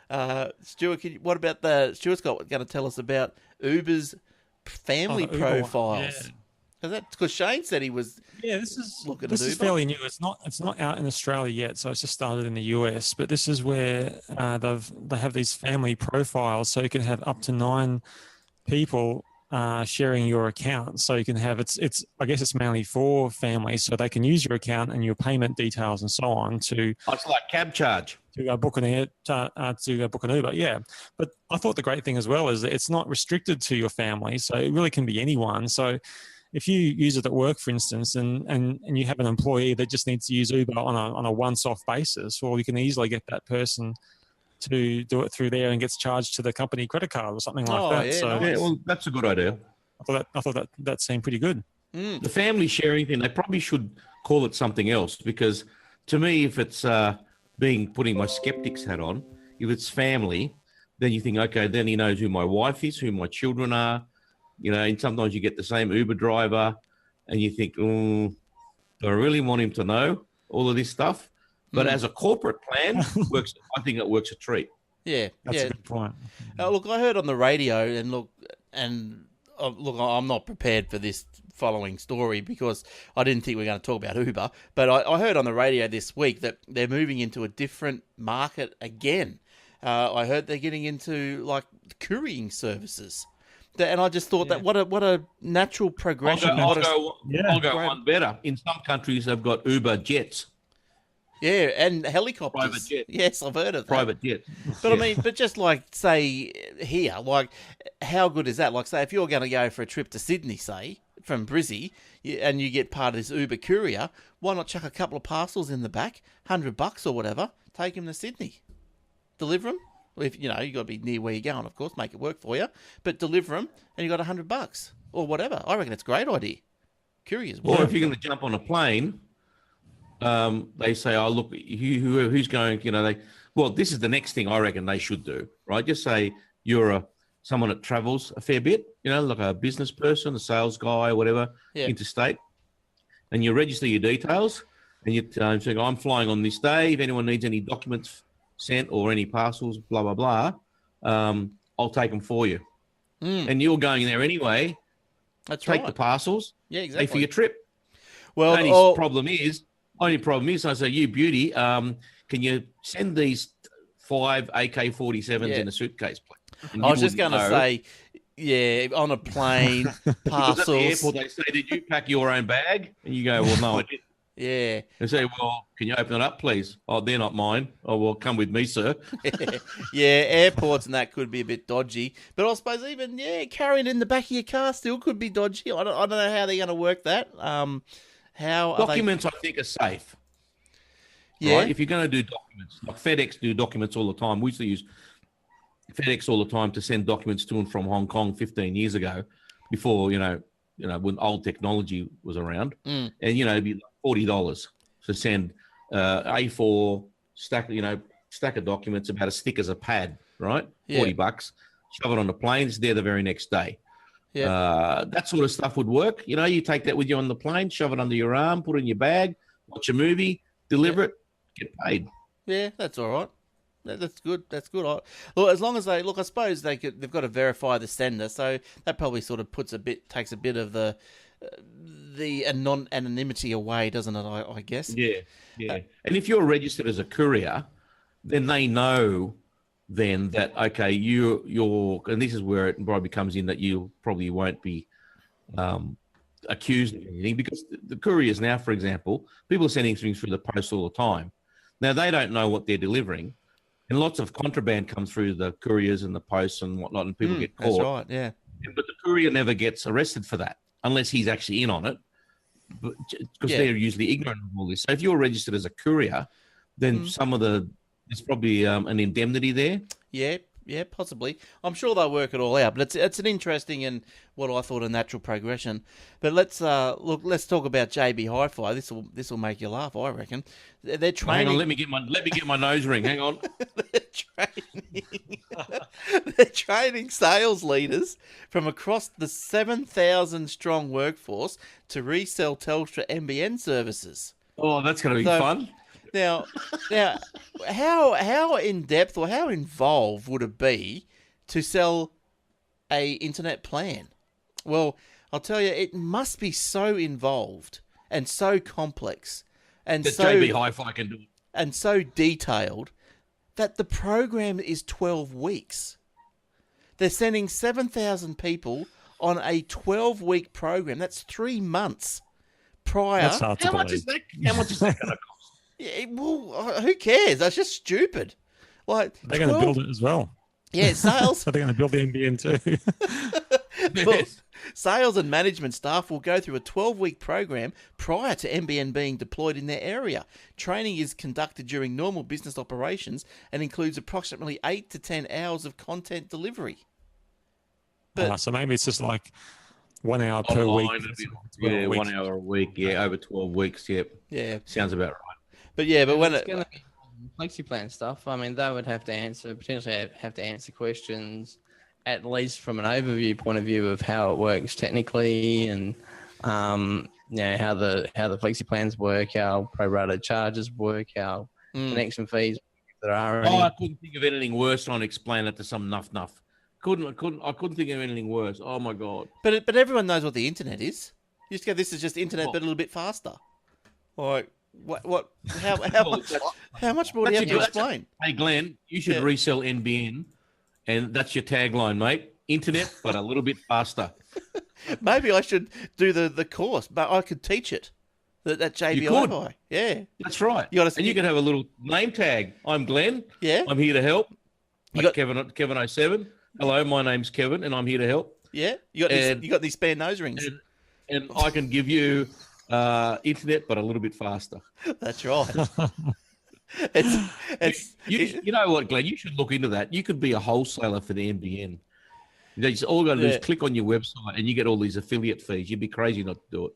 Stuart, Stuart's going to tell us about Uber's family profiles. Yeah. Because Shane said he was. Yeah, this is Uber. fairly new. It's not out in Australia yet, so it's just started in the US. But this is where they have these family profiles, so you can have up to 9 people sharing your account. So you can have it's I guess it's mainly for families, so they can use your account and your payment details and so on to. Oh, it's like cab charge. To book an Uber, yeah. But I thought the great thing as well is that it's not restricted to your family, so it really can be anyone. So if you use it at work, for instance, and you have an employee that just needs to use Uber on a once-off basis, well, you can easily get that person to do it through there and gets charged to the company credit card or something like that. Yeah, so nice. Yeah, well, that's a good idea. I thought that seemed pretty good. The family sharing thing, they probably should call it something else, because to me, if it's putting my skeptic's hat on, if it's family, then you think, okay, then he knows who my wife is, who my children are. And sometimes you get the same Uber driver and you think, do I really want him to know all of this stuff? But as a corporate plan, I think it works a treat. Yeah. That's a good point. Look, I heard on the radio, and I'm not prepared for this following story because I didn't think we were going to talk about Uber, but I heard on the radio this week that they're moving into a different market again. I heard they're getting into like couriering services. And I just thought that what a natural progression. I'll go one better. In some countries, they've got Uber jets. Yeah, and helicopters. Private jets. Yes, I've heard of that. Private jets. But I mean, just like, say, here, like, how good is that? Like, say, if you're going to go for a trip to Sydney, say, from Brizzy, and you get part of this Uber courier, why not chuck a couple of parcels in the back, $100 or whatever, take them to Sydney, deliver them? If you got to be near where you're going, of course, make it work for you. But deliver them, and you got $100 or whatever. I reckon it's a great idea. Curious. Or if you're going to jump on a plane, they say, "Oh, look, who's going?" This is the next thing I reckon they should do, right? Just say you're someone that travels a fair bit, like a business person, a sales guy, or whatever, interstate, and you register your details, and you say, "I'm flying on this day. If anyone needs any documents sent or any parcels, blah, blah, blah, I'll take them for you." And you're going there anyway. That's take right. the parcels. Yeah, exactly. Pay for your trip. Well, only problem is, I say, you beauty, can you send these 5 AK-47s in a suitcase, please? I was just going to say, on a plane, parcels. At the airport, they say, "Did you pack your own bag?" And you go, "Well, no, I didn't." Yeah. And say, well, can you open it up, please? Oh, they're not mine. Oh, well, come with me, sir. Yeah, airports and that could be a bit dodgy. But I suppose even, carrying it in the back of your car still could be dodgy. I don't know how they're going to work that. How are Documents, I think, are safe. Yeah. Right? If you're going to do documents, like FedEx do documents all the time. We used to use FedEx all the time to send documents to and from Hong Kong 15 years ago, before, when old technology was around. Mm. And, it'd be like $40 to send A4 stack of documents about as thick as a pad, right? Yeah. $40. Shove it on the plane. It's there the very next day. Yeah. That sort of stuff would work. You take that with you on the plane, shove it under your arm, put it in your bag, watch a movie, deliver it, get paid. Yeah, that's all right. That's good. That's good. Look, as long as I suppose they've got to verify the sender, so that probably sort of takes a bit of the non-anonymity away, doesn't it? I guess. Yeah. And if you're registered as a courier, then they know then that, okay, you're, and this is where it probably comes in, that you probably won't be accused of anything, because the couriers now, for example, people are sending things through the post all the time. Now, they don't know what they're delivering, and lots of contraband comes through the couriers and the posts and whatnot, and people get caught. That's right, yeah. But the courier never gets arrested for that unless he's actually in on it, because they're usually ignorant of all this. So if you're registered as a courier, then there's probably an indemnity there. Yeah, possibly. I'm sure they'll work it all out, but it's an interesting and what I thought a natural progression. But let's talk about JB Hi-Fi. This will make you laugh, I reckon. They're training. Hang on, let me get my nose ring. Hang on. They're training sales leaders from across the 7,000 strong workforce to resell Telstra NBN services. Oh, that's going to be fun. Now, how in depth or how involved would it be to sell a internet plan? Well, I'll tell you, it must be so involved and so complex and that so JB Hi-Fi can do it, and so detailed that the program is 12 weeks. They're sending 7,000 people on a 12-week program. That's 3 months prior. That's hard to How believe. much is that going to cost? Yeah, well, who cares? That's just stupid. Like They're going to build it as well. Yeah, sales. So they're going to build the NBN too. Well, sales and management staff will go through a 12-week program prior to NBN being deployed in their area. Training is conducted during normal business operations and includes approximately 8 to 10 hours of content delivery. But So maybe it's just like 1 hour per Online, week. yeah, 1 hour a week. Yeah, over 12 weeks. Yep. Yeah. Sounds about right. But when it's going to be FlexiPlan stuff, I mean, they would potentially have to answer questions, at least from an overview point of view of how it works technically, and how the FlexiPlans work, how pro-rata charges work, how connection fees, if there are any. I couldn't think of anything worse trying to explain it to some nuff. I couldn't think of anything worse. Oh my god! But everyone knows what the internet is. You just go, this is just internet, but a little bit faster. Like what? How much more do you have to explain? Hey Glenn, you should resell NBN, and that's your tagline, mate. Internet, but a little bit faster. Maybe I should do the course, but I could teach it. That JB Hi-Fi. Yeah, that's right. You could have a little name tag. I'm Glenn. Yeah, I'm here to help. Kevin 07. Hello, my name's Kevin, and I'm here to help. Yeah, you got these spare nose rings, and I can give you internet, but a little bit faster. That's right. You know what, Glenn? You should look into that. You could be a wholesaler for the NBN. All you got to do is click on your website, and you get all these affiliate fees. You'd be crazy not to do it.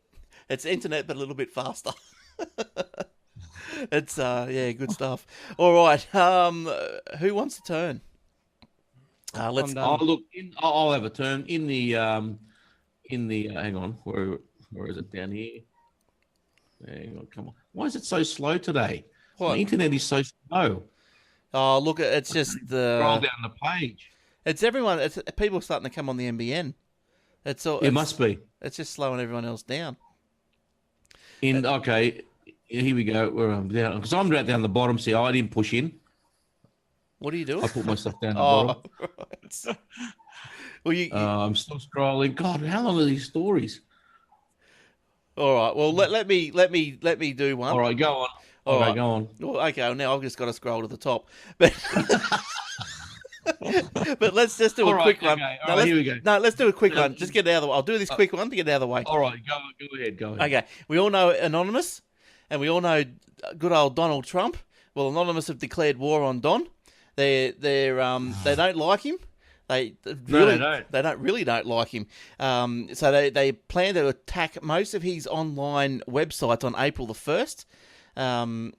It's internet, but a little bit faster. It's good stuff. All right, who wants to turn? Let's. I'll have a turn in the hang on, where is it down here? Hang on, come on. Why is it so slow today? What? The internet is so slow. Oh, look, it's just the scroll down the page. It's everyone. It's people starting to come on the NBN. It must be. It's just slowing everyone else down. Okay, here we go. Where I'm down because I'm right down the bottom. See, I didn't push in. What are you doing? I put my stuff down the bottom. Right. Well, I'm still scrolling. God, how long are these stories? All right. Well, let me do one. All right, go on. All Okay, right. go on. Well, okay. Well, now I've just got to scroll to the top, but but let's just do All a right, quick one. okay. No, All right, here we go. No, let's do a quick one. Just get it out of the way. I'll do this quick one to get it out of the way. All right, go ahead. Okay. We all know Anonymous, and we all know good old Donald Trump. Well, Anonymous have declared war on Don. They don't like him. They really don't. They don't like him. So they plan to attack most of his online websites on April the 1st. So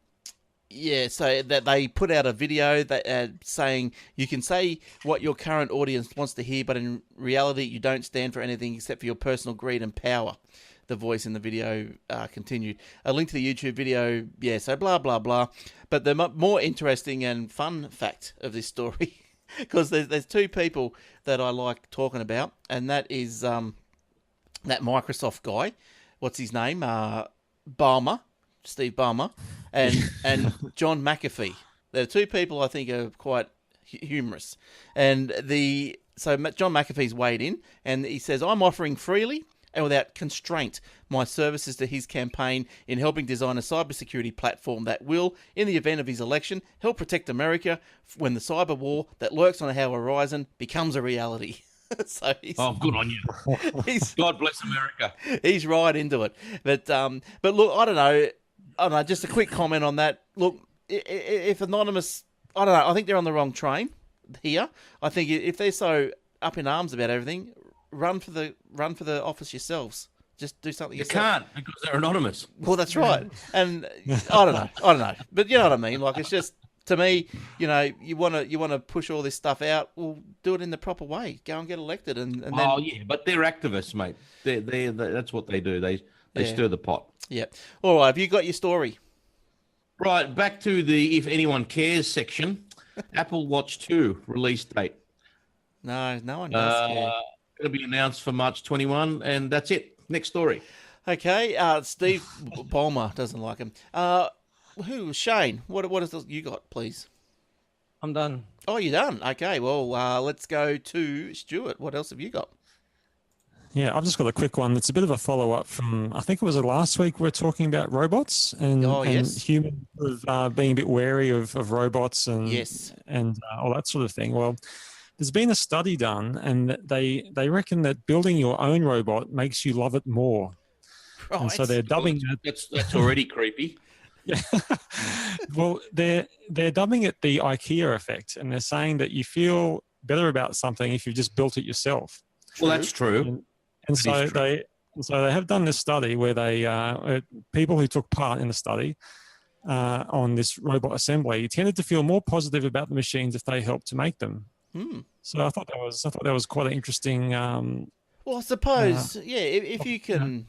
that they put out a video that saying you can say what your current audience wants to hear, but in reality you don't stand for anything except for your personal greed and power. The voice in the video continued. A link to the YouTube video, so blah, blah, blah. But the more interesting and fun fact of this story, because there's two people that I like talking about, and that is that Microsoft guy. What's his name? Steve Ballmer, and John McAfee. They're two people I think are quite humorous. And John McAfee's weighed in, and he says, I'm offering freely and without constraint my services to his campaign in helping design a cybersecurity platform that will, in the event of his election, help protect America when the cyber war that lurks on our horizon becomes a reality. So good on you. God bless America. He's right into it. But look, I don't know. Just a quick comment on that. Look, if Anonymous, I don't know. I think they're on the wrong train here. I think if they're so up in arms about everything, run for the office yourselves. Just do something yourself. You can't because they're anonymous. Well, that's right. And I don't know. But you know what I mean. Like, it's just, to me, you want to push all this stuff out. Well, do it in the proper way. Go and get elected, and then. Oh yeah, but they're activists, mate. They that's what they do. They stir the pot. Yeah. All right. Have you got your story? Right. Back to the if anyone cares section. Apple Watch 2 release date. No one does care. It'll be announced for March 21, and that's it. Next story. Okay, Steve Ballmer doesn't like him. Shane? What is you got, please? I'm done. Oh, you're done. Okay, well, let's go to Stuart. What else have you got? Yeah, I've just got a quick one. It's a bit of a follow-up from, I think it was last week, we were talking about robots and humans being a bit wary of robots and all that sort of thing. Well, there's been a study done, and they reckon that building your own robot makes you love it more. Right. And so they're dubbing That's already creepy. Yeah. Well, they're dubbing it the IKEA effect, and they're saying that you feel better about something if you've just built it yourself. Well, that's true. And so they have done this study where they people who took part in the study on this robot assembly tended to feel more positive about the machines if they helped to make them. So I thought that was quite an interesting. Well, I suppose, if you can.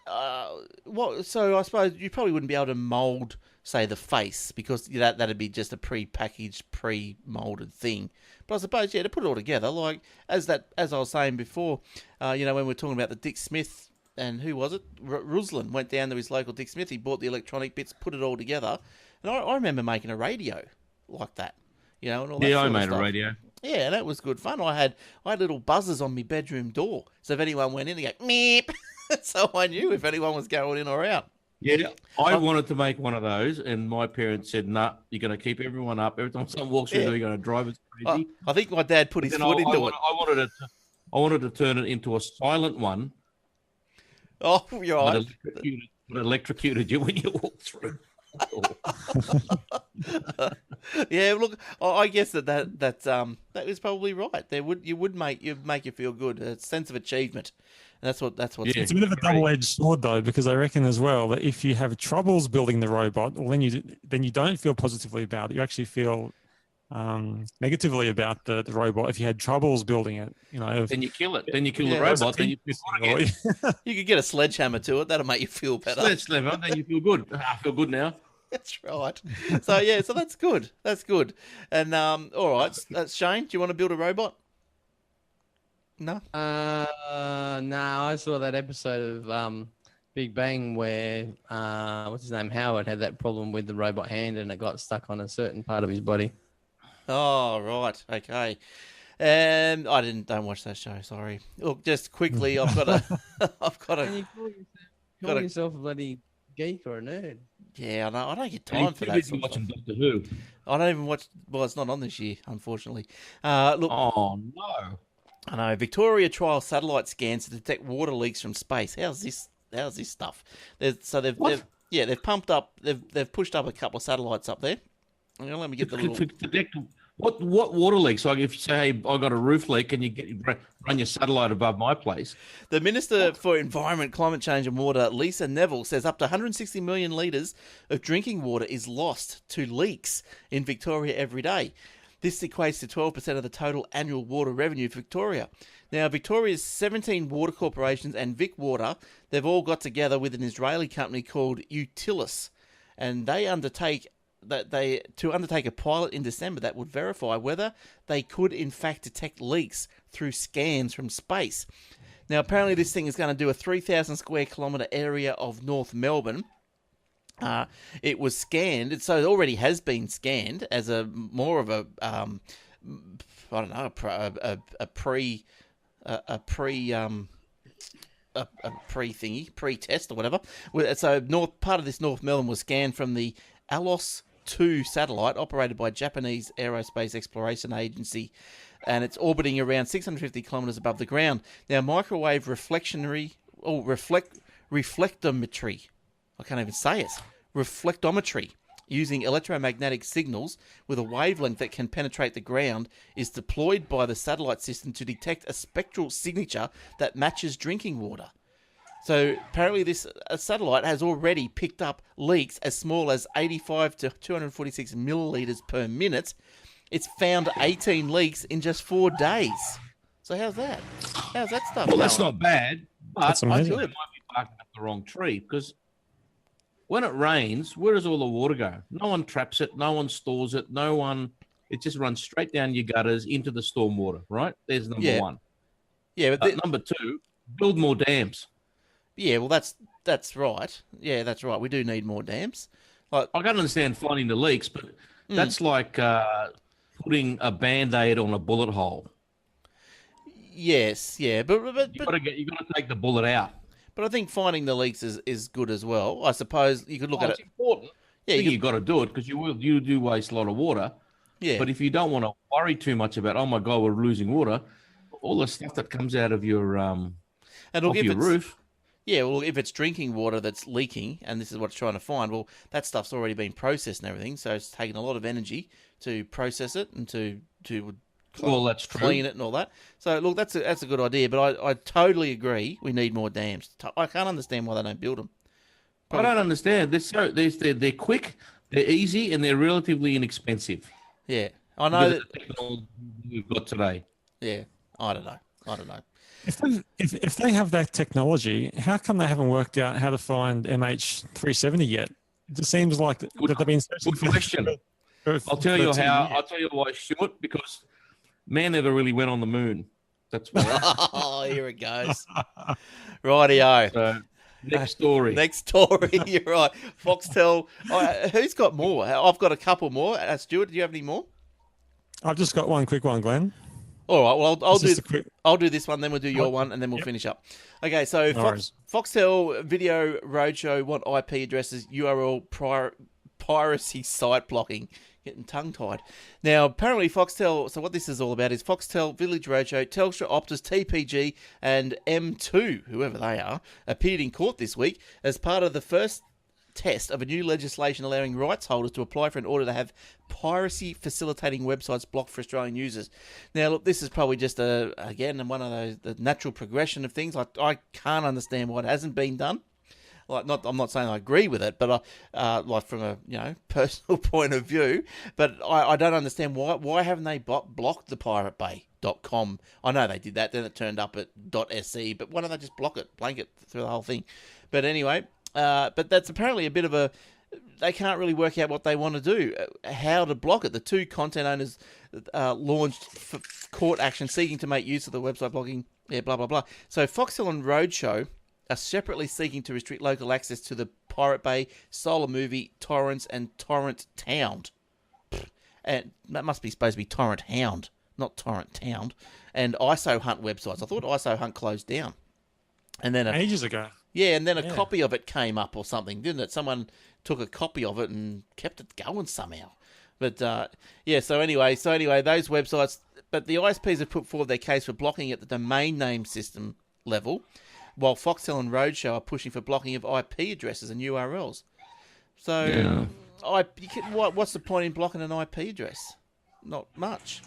So I suppose you probably wouldn't be able to mold, say, the face, because that'd be just a pre-packaged, pre-molded thing. But I suppose, to put it all together, like as I was saying before, when we were talking about the Dick Smith, and who was it? Ruslan went down to his local Dick Smith. He bought the electronic bits, put it all together, and I remember making a radio like that. And all that I made a radio. Yeah, that was good fun. I had little buzzers on my bedroom door, so if anyone went in, they go meep. So I knew if anyone was going in or out. Yeah, I wanted to make one of those, and my parents said, "Nah, you're going to keep everyone up. Every time someone walks through, you're going to drive us crazy." I think my dad put his foot into it. I wanted to turn it into a silent one. Oh, you're right. But electrocuted you when you walk through. Yeah, look, I guess that is probably right. You'd make you feel good, a sense of achievement. And that's what. It's a bit of a double-edged sword, though, because I reckon as well that if you have troubles building the robot, well, then you don't feel positively about it. You actually feel negatively about the robot. If you had troubles building it, then you kill it. Then you kill the robot. Then you you could get a sledgehammer to it. That'll make you feel better. Sledgehammer. Then you feel good. I feel good now. That's right. So so that's good. That's good. And all right, Shane, do you want to build a robot? No. No. I saw that episode of Big Bang where what's his name, Howard, had that problem with the robot hand, and it got stuck on a certain part of his body. Oh right, okay. I don't watch that show. Sorry. Look, just quickly, I've got a. Can you call yourself Call yourself a bloody geek or a nerd. Yeah, I know. I don't get And time for he's too that. busy Sort of watching stuff. Doctor Who. I don't even watch. Well, it's not on this year, unfortunately. Look, Oh no! I know. Victoria trials satellite scans to detect water leaks from space. How's this stuff? They've pumped up. They've pushed up a couple of satellites up there. Hang on, let me get the little. To detect what water leaks? Like if you say, "Hey, I got a roof leak," and you run your satellite above my place. The Minister for Environment, Climate Change and Water, Lisa Neville, says up to 160 million litres of drinking water is lost to leaks in Victoria every day. This equates to 12% of the total annual water revenue for Victoria. Now, Victoria's 17 water corporations and Vic Water, they've all got together with an Israeli company called Utilis, and they undertake a pilot in December that would verify whether they could in fact detect leaks through scans from space. Now, apparently this thing is going to do a 3,000 square kilometre area of North Melbourne. It was scanned, so it already has been scanned as a more of a pre-test or whatever. So part of this North Melbourne was scanned from the Alos 2 satellite operated by Japanese Aerospace Exploration Agency, and it's orbiting around 650 kilometres above the ground. Now, microwave reflectometry, I can't even say it, reflectometry, using electromagnetic signals with a wavelength that can penetrate the ground, is deployed by the satellite system to detect a spectral signature that matches drinking water. So apparently this satellite has already picked up leaks as small as 85 to 246 millilitres per minute. It's found 18 leaks in just 4 days. So how's that? How's that stuff Well, going? that's not bad, but That's I amazing. think they might be barking up the wrong tree because when it rains, where does all the water go? No one traps it. No one stores it. No one. It just runs straight down your gutters into the stormwater, right? There's number one. Yeah, but Number two, build more dams. yeah, well, that's right. Yeah, that's right. We do need more dams. Like, I can understand finding the leaks, but that's like putting a Band-Aid on a bullet hole. yes, yeah, but You got to take the bullet out. I think finding the leaks is good as well. I suppose you could look at It's it. important. Yeah, You got to do it because you do waste a lot of water. Yeah, But if you don't want to worry too much about, oh my God, we're losing water, all the stuff that comes out of your and look, off if your it's, roof. yeah, well, if it's drinking water that's leaking, and this is what it's trying to find, well, that stuff's already been processed and everything, so it's taken a lot of energy to process it and to Well, that's true. clean it and all that. So look, that's a good idea, but I totally agree. We need more dams. I can't understand why they don't build them. I don't understand. They're quick, they're easy, and they're relatively inexpensive. Yeah, I know Because that. of the technology we've got today. Yeah, I don't know. If they have that technology, how come they haven't worked out how to find MH370 yet? It just seems like that they've been searching Good question. I'll tell you why short, because man never really went on the moon. That's why. Oh, here it goes. Rightio. So, next story. Next story. You're right. Foxtel. Who's got more? I've got a couple more. Stuart, do you have any more? I've just got one quick one, Glenn. All right. Well, I'll do this one, then we'll do your one, and then we'll finish up. Okay. So Foxtel Video Roadshow want IP addresses, URL piracy, site blocking. Getting tongue-tied. Now, apparently Foxtel, so what this is all about is Foxtel, Village Roadshow, Telstra, Optus, TPG, and M2, whoever they are, appeared in court this week as part of the first test of a new legislation allowing rights holders to apply for an order to have piracy facilitating websites blocked for Australian users. Now, look, this is probably just again one of those the natural progression of things. I can't understand why it hasn't been done. I'm not saying I agree with it, but like from a personal point of view. But I don't understand why haven't they blocked the piratebay.com? I know they did that. Then it turned up at .se, but why don't they just blanket through the whole thing? But anyway, but that's apparently a bit of a. They can't really work out what they want to do, how to block it. The two content owners launched court action seeking to make use of the website blocking. Yeah, blah blah blah. So Foxtel and Roadshow are separately seeking to restrict local access to the Pirate Bay, Solar Movie, Torrents, and Torrent Town. And that must be supposed to be Torrent Hound, not Torrent Town. And ISO Hunt websites. I thought ISO Hunt closed down. And then ages ago. Yeah, and then a Yeah. copy of it came up or something, didn't it? Someone took a copy of it and kept it going somehow. But so anyway, those websites. But the ISPs have put forward their case for blocking at the domain name system level, while Foxtel and Roadshow are pushing for blocking of IP addresses and URLs. So, Yeah. what's the point in blocking an IP address? Not much.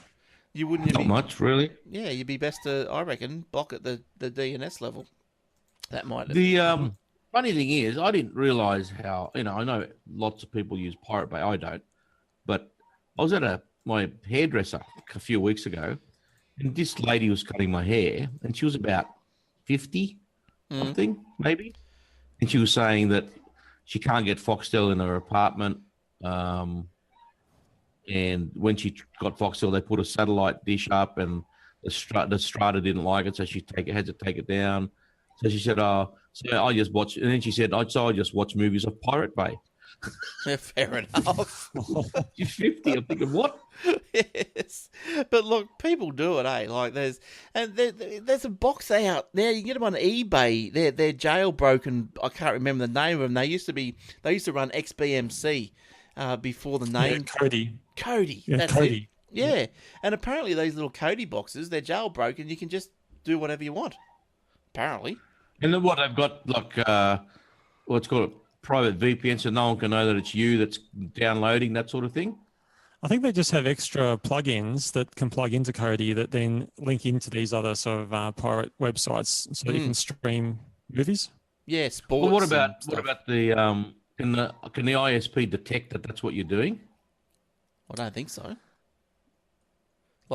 You wouldn't. Not much, really. Yeah, you'd be best to, I reckon, block at the DNS level. That might. The funny thing is, I didn't realise how. I know lots of people use Pirate Bay. I don't, but I was at my hairdresser a few weeks ago, and this lady was cutting my hair, and she was about 50 something, maybe, and she was saying that she can't get Foxtel in her apartment. And when she got Foxtel, they put a satellite dish up, and the Strata didn't like it, so she had to take it down. So she said, so I just watch, and then she said, I just watch movies of Pirate Bay. Yeah, fair enough. She's 50. I'm thinking, what? Yes, but look, people do it, eh? Like there's a box out there. You can get them on eBay. They're jailbroken. I can't remember the name of them. They used to run XBMC before the name. Yeah, Cody. Yeah, That's Cody. it. Yeah, and apparently these little Cody boxes, they're jailbroken. You can just do whatever you want. Apparently. And then what, they've got like what's called a private VPN, so no one can know that it's you that's downloading, that sort of thing. I think they just have extra plugins that can plug into Cody that then link into these other sort of pirate websites so that you can stream movies. Yeah, sports. Well, what about the can the ISP detect that that's what you're doing? I don't think so.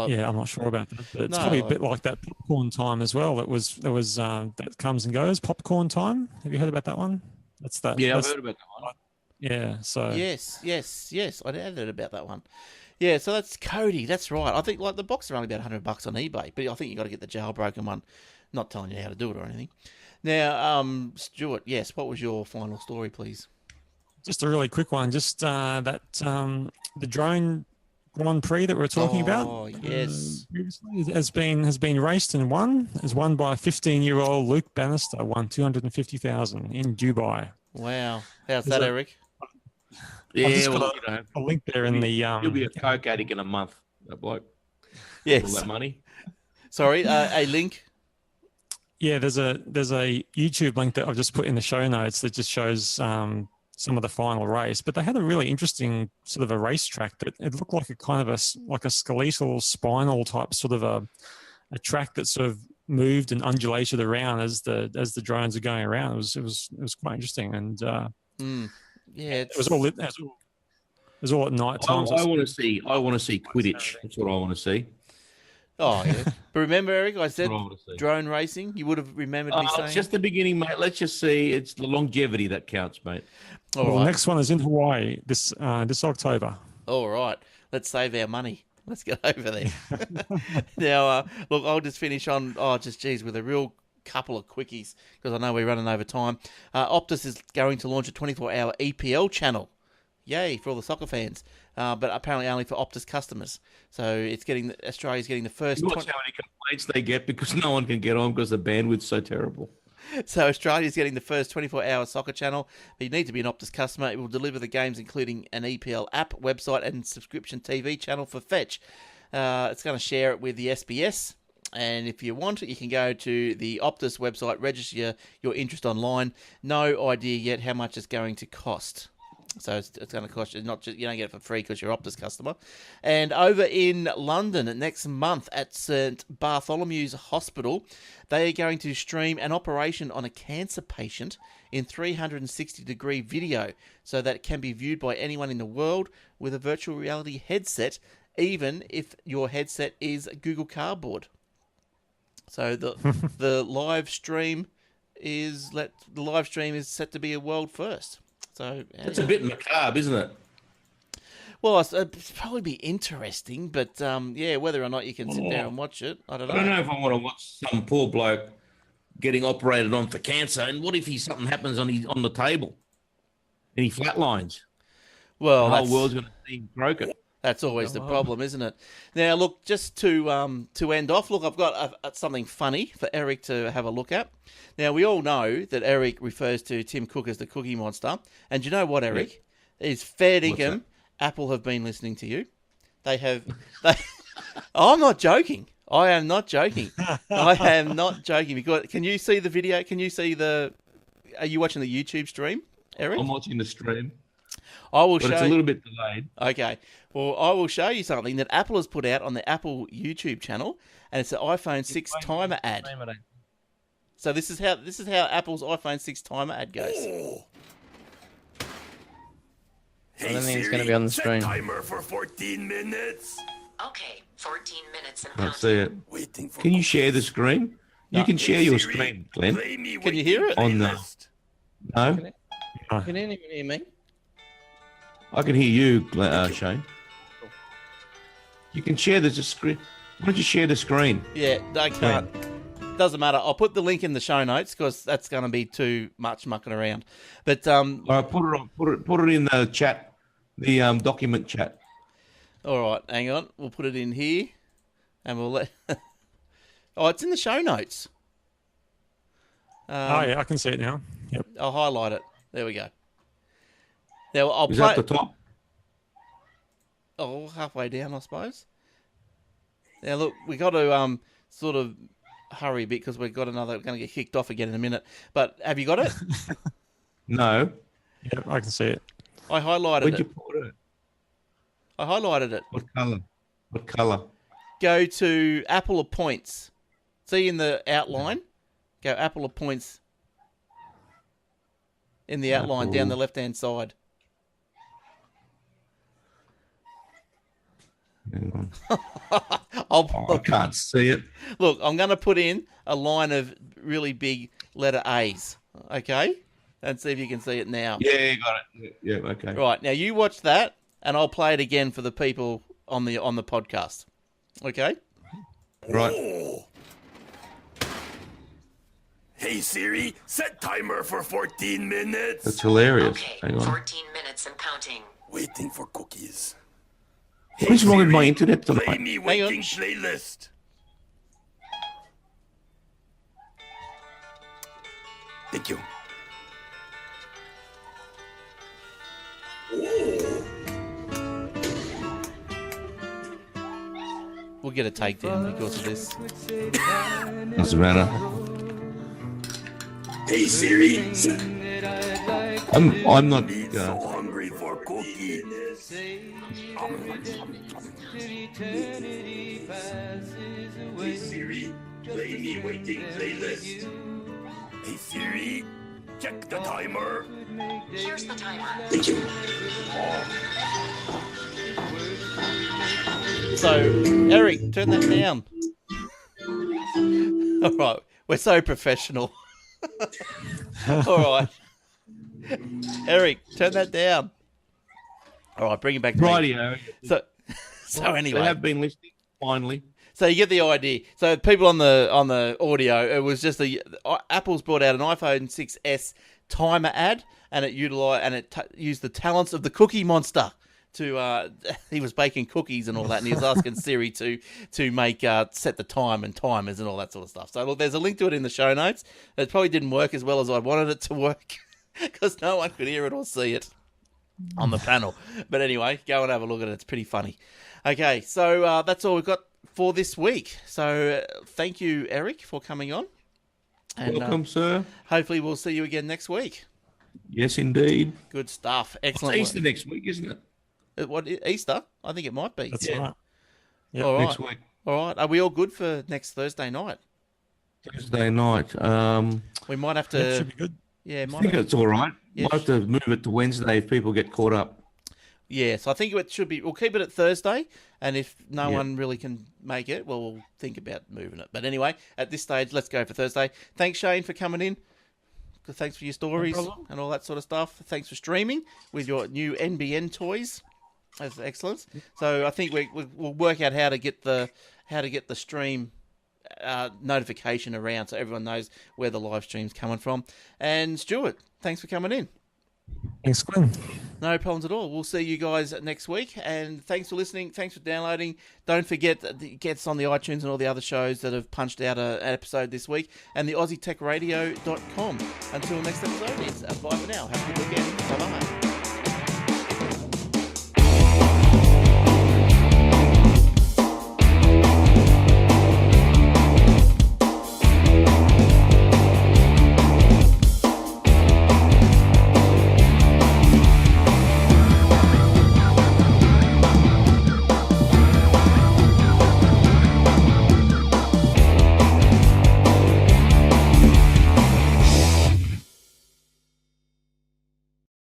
Yeah, I'm not sure about that, but it's No, probably a bit like that popcorn time as well. That was that comes and goes. Popcorn time. Have you heard about that one? That's that. Yeah, I've heard about that one. Yeah. So yes. I heard about that one. Yeah, so that's Cody. That's right. I think like the box are only about $100 on eBay, but I think you got to get the jailbroken one. Not telling you how to do it or anything. Now, Stuart, yes, what was your final story, please? just a really quick one. Just that the drone Grand Prix that we're talking about. Oh, yes. Previously has been raced and won. Is won by 15-year-old Luke Bannister. Won 250,000 in Dubai. Wow, how's that, Eric? Yeah, I've just well, got a link there in the. You'll be a coke addict in a month. That bloke. Yes. All that money. Sorry, a link. Yeah, there's a YouTube link that I've just put in the show notes that just shows some of the final race. But they had a really interesting sort of a racetrack that it looked like a kind of a skeletal, spinal type sort of a track that sort of moved and undulated around as the drones are going around. It was quite interesting, and yeah, it was all lit. It was all at night time. I want to see Quidditch. That's what I want to see. Oh, yeah. But remember, Eric, I said That's what I wanna see. drone racing. You would have remembered me saying. It's just the beginning, mate. Let's just see. It's the longevity that counts, mate. All Well, right. the next one is in Hawaii this October. All right. Let's save our money. Let's get over there. Now, look, I'll just finish on, with a real couple of quickies because I know we're running over time. Optus is going to launch a 24-hour EPL channel. Yay, for all the soccer fans. But apparently only for Optus customers. So Australia's getting the first... You watch how many complaints they get because no one can get on because the bandwidth's so terrible. So Australia's getting the first 24-hour soccer channel. But you need to be an Optus customer. It will deliver the games, including an EPL app, website, and subscription TV channel for Fetch. It's going to share it with the SBS. And if you want, you can go to the Optus website, register your interest online. No idea yet how much it's going to cost. So it's going to cost you, not just, you don't get it for free because you're Optus customer. And over in London next month at St Bartholomew's Hospital, they are going to stream an operation on a cancer patient in 360-degree video so that it can be viewed by anyone in the world with a virtual reality headset, even if your headset is Google Cardboard. So the live stream is set to be a world first. So It's a bit macabre, isn't it? Well, it'd probably be interesting, but whether or not you can sit there and watch it, I don't know. I don't know if I want to watch some poor bloke getting operated on for cancer, and what if something happens on the table and he flatlines? Well, The whole world's going to see him broken. That's always the problem, isn't it? Now, look, just to end off, look, I've got something funny for Eric to have a look at. Now, we all know that Eric refers to Tim Cook as the Cookie Monster. And you know what, Eric? It's fair dinkum. Apple have been listening to you. They have... I'm not joking. I am not joking. I am not joking. Because can you see the video? Can you see the... Are you watching the YouTube stream, Eric? I'm watching the stream. I will But show it's a little bit delayed. Okay. Well, I will show you something that Apple has put out on the Apple YouTube channel, and it's an iPhone 6 timer ad. So this is how Apple's iPhone 6 timer ad goes. I don't think it's going to be on the screen. Timer for 14 minutes. Okay, 14 minutes and Can't counting. see it. Waiting for Can you share the screen? You can share your Siri, screen, Glenn. play me Can you hear it? On the- playlist. No? Can anyone hear me? I can hear you, Shane. You can share the screen. Why don't you share the screen? Yeah, I can't. Doesn't matter. I'll put the link in the show notes because that's going to be too much mucking around. But All right, put it in the chat, the document chat. all right, hang on. We'll put it in here, and we'll let. Oh, it's in the show notes. Oh, yeah, I can see it now. Yep. I'll highlight it. There we go. Now I'll Is play. that the top? Oh, halfway down, I suppose. Now look, we got to sort of hurry a bit because we've got another. We're going to get kicked off again in a minute. But have you got it? No. Yep, I can see it. I highlighted Where'd it. you put it? I highlighted it. What colour? What colour? Go to Apple Appoints. See in the outline. Go Apple Appoints. In the outline Apple. down the left-hand side. Hang on. I'll I can't see it. look. I'm going to put in a line of really big letter A's. Okay, and see if you can see it now. Yeah, got it. Yeah, okay. Right now, you watch that, and I'll play it again for the people on the podcast. Okay. Right. Oh. Hey Siri, set timer for 14 minutes. That's hilarious. Okay, Hang on. 14 minutes and counting. Waiting for cookies. What is wrong with my Siri, internet Play tonight? me on. waiting playlist. Thank you. We'll get a takedown because of this. Doesn't matter. Hey Siri, I'm not. so hungry for cookies. Hey Siri, play me waiting playlist. Hey Siri, check the timer. Here's the timer. Thank you. So, Eric, turn that down. All right, we're so professional. All right, Eric, turn that down. All right, bring it back to me. Rightio. So They anyway, have been listening. Finally. so you get the idea. So people on the audio, it was just Apple's brought out an iPhone 6s timer ad, and it used the talents of the Cookie Monster to he was baking cookies and all that, and he was asking Siri to make set the time and timers and all that sort of stuff. So look, there's a link to it in the show notes. It probably didn't work as well as I wanted it to work because no one could hear it or see it on the panel. But anyway, go and have a look at it. It's pretty funny. Okay, so that's all we've got for this week. So thank you, Eric, for coming on. And Welcome, sir. hopefully we'll see you again next week. Yes, indeed. Good stuff. It's Excellent. Easter next week, isn't it? What, Easter? I think it might be. That's Yeah. right. Yep. All right. Next week. All right. Are we all good for next Thursday night? Thursday night. We might have Yep, to. should be good. Yeah, I might think have, it's all right. Yeah. Might have to move it to Wednesday if people get caught up. yeah. So I think it should be. We'll keep it at Thursday, and if no Yeah. one really can make it, well, we'll think about moving it. But anyway, at this stage, let's go for Thursday. Thanks, Shane, for coming in. Thanks for your stories problem. and all that sort of stuff. Thanks for streaming with your new NBN toys. That's excellent. So I think we'll work out how to get the stream notification around so everyone knows where the live stream's coming from. And Stuart, thanks for coming in. Thanks, Glenn. No problems at all. We'll see you guys next week. And thanks for listening. Thanks for downloading. Don't forget that it gets on the iTunes and all the other shows that have punched out an episode this week. And the AussieTechRadio.com. Until next episode, it's bye for now. Have a good weekend. Bye-bye.